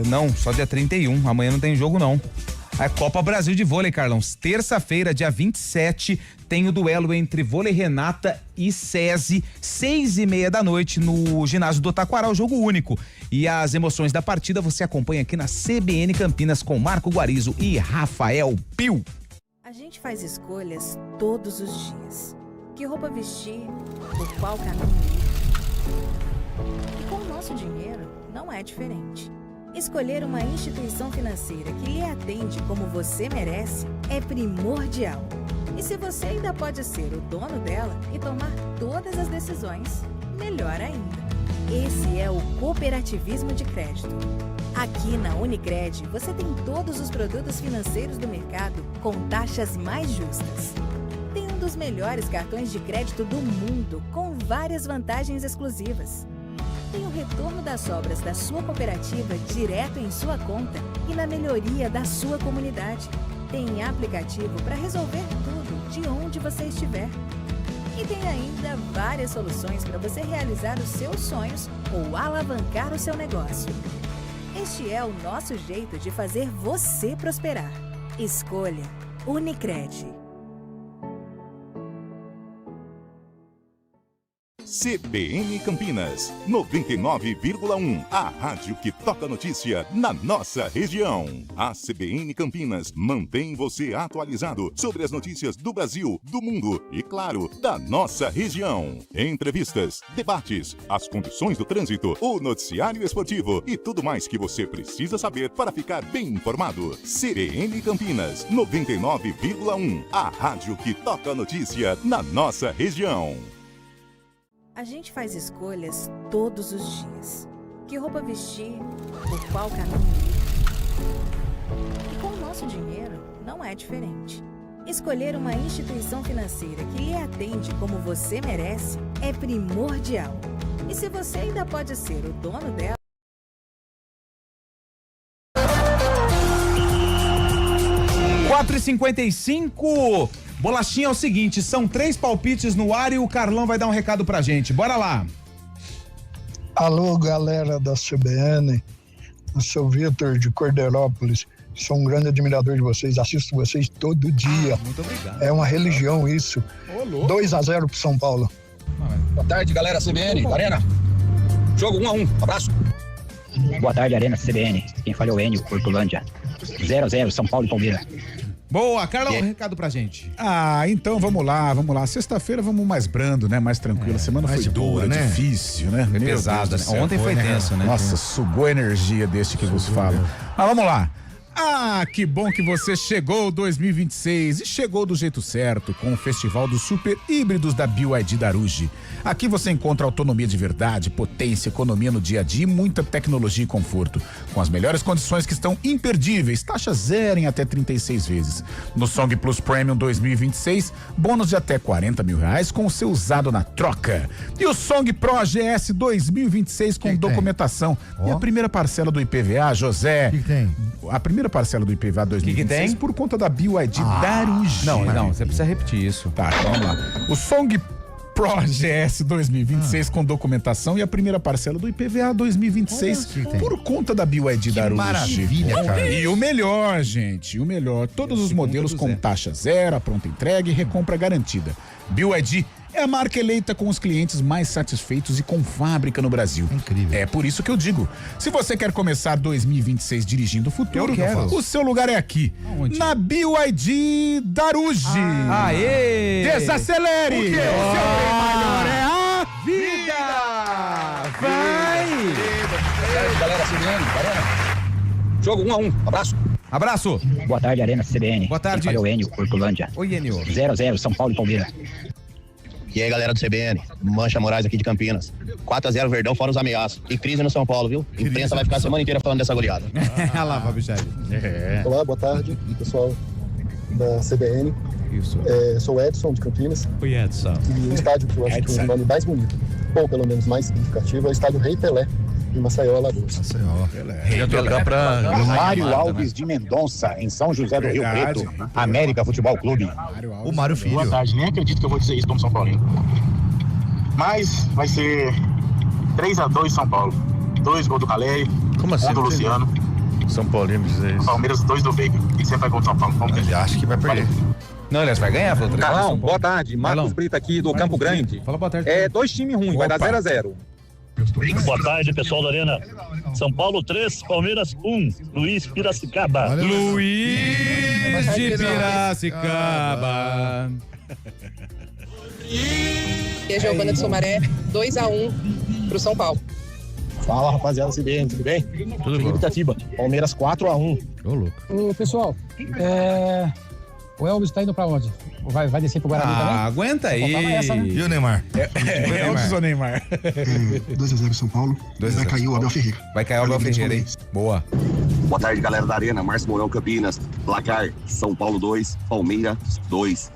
Não, só dia 31. Amanhã não tem jogo, não. A Copa Brasil de Vôlei, Carlão. Terça-feira, dia 27, tem o duelo entre Vôlei Renata e SESI, 6h30 da noite, no ginásio do Taquaral, jogo único. E as emoções da partida você acompanha aqui na CBN Campinas com Marco Guarizo e Rafael Pio. A gente faz escolhas todos os dias. Que roupa vestir, por qual caminho ir. E com o nosso dinheiro, não é diferente. Escolher uma instituição financeira que lhe atende como você merece é primordial. E se você ainda pode ser o dono dela e tomar todas as decisões, melhor ainda. Esse é o cooperativismo de crédito. Aqui na Unicred, você tem todos os produtos financeiros do mercado com taxas mais justas. Tem um dos melhores cartões de crédito do mundo, com várias vantagens exclusivas. Tem o retorno das sobras da sua cooperativa direto em sua conta e na melhoria da sua comunidade. Tem aplicativo para resolver tudo de onde você estiver. E tem ainda várias soluções para você realizar os seus sonhos ou alavancar o seu negócio. Este é o nosso jeito de fazer você prosperar. Escolha Unicred. CBN Campinas, 99,1. A rádio que toca notícia na nossa região. A CBN Campinas mantém você atualizado sobre as notícias do Brasil, do mundo e, claro, da nossa região. Entrevistas, debates, as condições do trânsito, o noticiário esportivo e tudo mais que você precisa saber para ficar bem informado. CBN Campinas, 99,1. A rádio que toca notícia na nossa região. A gente faz escolhas todos os dias. Que roupa vestir, por qual caminho ir. E com o nosso dinheiro, não é diferente. Escolher uma instituição financeira que lhe atende como você merece é primordial. E se você ainda pode ser o dono dela... Quatro e 55. Bolachinha, é o seguinte, são 3 palpites no ar e o Carlão vai dar um recado pra gente. Bora lá. Alô, galera da CBN. Eu sou Vitor de Cordeirópolis. Sou um grande admirador de vocês. Assisto vocês todo dia. Muito obrigado. É uma religião isso. 2-0 pro São Paulo. Boa tarde, galera CBN. Arena. Jogo 1-1. Abraço. Boa tarde, Arena CBN. Quem falou é o Enio, Hortolândia. 0-0, São Paulo e Palmeiras. Boa, Carlão, recado pra gente. Então vamos lá. Sexta-feira vamos mais brando, né? Mais tranquilo. A semana foi dura, né? Difícil, né? Foi pesada, né? Ontem foi tenso, né? Nossa, sugou a energia deste que vos fala. Mas vamos lá. Que bom que você chegou 2026 e chegou do jeito certo com o Festival dos Super Híbridos da BYD Daruge. Aqui você encontra autonomia de verdade, potência, economia no dia a dia e muita tecnologia e conforto. Com as melhores condições que estão imperdíveis, taxa zero em até 36 vezes. No Song Plus Premium 2026, bônus de até R$40 mil com o seu usado na troca. E o Song Pro GS 2026 com documentação. E a primeira parcela do IPVA, José. O que tem? A primeira parcela do IPVA 2026 tem? por conta da BYD Daruge. Não, você precisa repetir isso. Tá, vamos lá. O Song Pro GS 2026 com documentação e a primeira parcela do IPVA 2026 por conta da BYD Daruge. Maravilha, cara. E o melhor, gente, todos os modelos com taxa zero, a pronta entrega e recompra garantida. BYD é a marca eleita com os clientes mais satisfeitos e com fábrica no Brasil. Incrível. É por isso que eu digo, se você quer começar 2026 dirigindo o futuro, o seu lugar é aqui, na BYD Daruge. Aê! Desacelere! O seu bem maior é a vida! Vai! Galera, CBN, jogo 1-1, Abraço! Boa tarde, Arena CBN. Boa tarde. Quem falou é o Enio, Hortolândia. Oi, Enio. 0-0, São Paulo e Palmeiras. E aí, galera do CBN, Mancha Moraes aqui de Campinas. 4-0 Verdão, fora os ameaços. E crise no São Paulo, viu? A imprensa vai ficar a semana inteira falando dessa goleada. Olha lá, Fábio Chaves. Olá, boa tarde, pessoal da CBN. Isso. Sou Edson, de Campinas. Oi, Edson. E o estádio que eu acho que é o nome mais bonito, ou pelo menos mais significativo, é o estádio Rei Pelé, em Maceió, Alagoas. Ia trocar pra Mário Alves de Mendonça, em São José do Rio Preto, América Futebol Clube. O Mário Filho. Boa tarde, nem acredito que eu vou dizer isso como São Paulino. Mas vai ser 3-2 São Paulo. 2 gols do Caleri, Como assim? do Luciano. São Paulino dizer isso. Palmeiras 2 do Veiga. E você vai contra São Paulo. Ele acha que vai perder. Não, aliás, vai ganhar, falou 3-2 Carlão, São Paulo. boa tarde. Marcos Brito aqui do Campo Grande. Fala boa tarde. 2 times ruins, vai dar 0-0. Boa tarde, pessoal da Arena. São Paulo 3, Palmeiras 1, Luiz Piracicaba. Luiz de Piracicaba. E a Giovana de Sumaré, 2-1 pro São Paulo. Fala, rapaziada CBN, tudo bem? Tudo bom. Itatiba, Palmeiras 4-1. Ô, louco. Ô, pessoal, o Elvis tá indo pra onde? Vai descer pro Guarani também? Aguenta aí. Essa, né? E o Neymar? Elvis ou Neymar? 2-0 São Paulo. Vai cair o Abel Ferreira. Vai cair o Abel Ferreira, hein? Boa. Boa tarde, galera da Arena. Márcio Mourão, Campinas. Placar, São Paulo 2, Palmeiras 2.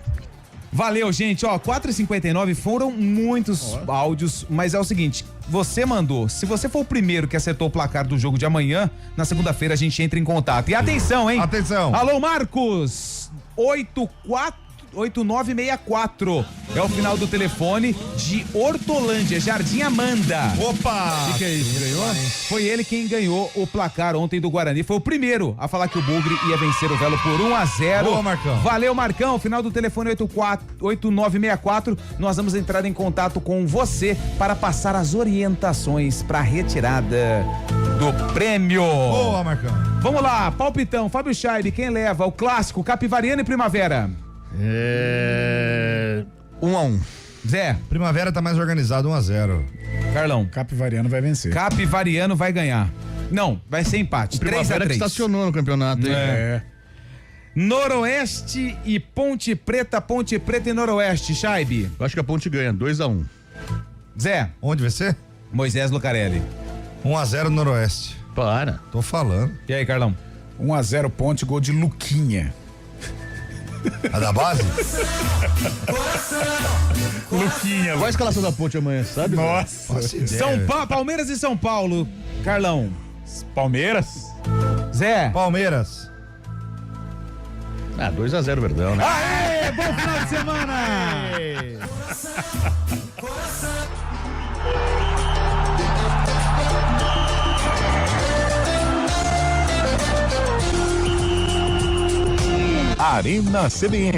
Valeu, gente. 4h59 foram muitos áudios, mas é o seguinte, você mandou, se você for o primeiro que acertou o placar do jogo de amanhã, na segunda-feira a gente entra em contato. E atenção, hein? Atenção. Alô, Marcos! 8964 é o final do telefone de Hortolândia, Jardim Amanda. Opa! O que é isso? Ganhou? Foi ele quem ganhou o placar ontem do Guarani. Foi o primeiro a falar que o Bugre ia vencer o Velo por 1-0. Boa, Marcão. Valeu, Marcão. Final do telefone 8964. Nós vamos entrar em contato com você para passar as orientações para a retirada do prêmio. Boa, Marcão. Vamos lá, palpitão. Fábio Scheibe, quem leva? O clássico, Capivariano e Primavera. 1-1. Zé. Primavera tá mais organizado, 1-0. Carlão. Capivariano vai vencer. Capivariano vai ganhar. Não, vai ser empate. 3-3. Primavera que estacionou no campeonato, hein? Noroeste e Ponte Preta e Noroeste, Scheibe. Eu acho que a Ponte ganha, 2-1. Zé. Onde vai ser? Moisés Lucarelli. 1-0 Noroeste. Para. Tô falando. E aí, Carlão? 1-0 Ponte, gol de Luquinha. A da base? Luquinha. Qual a escalação da Ponte amanhã, sabe? Nossa. Palmeiras e São Paulo. Carlão. Palmeiras? Zé. Palmeiras. 2-0 Verdão, né? Aê, bom final de semana! Arena CBN.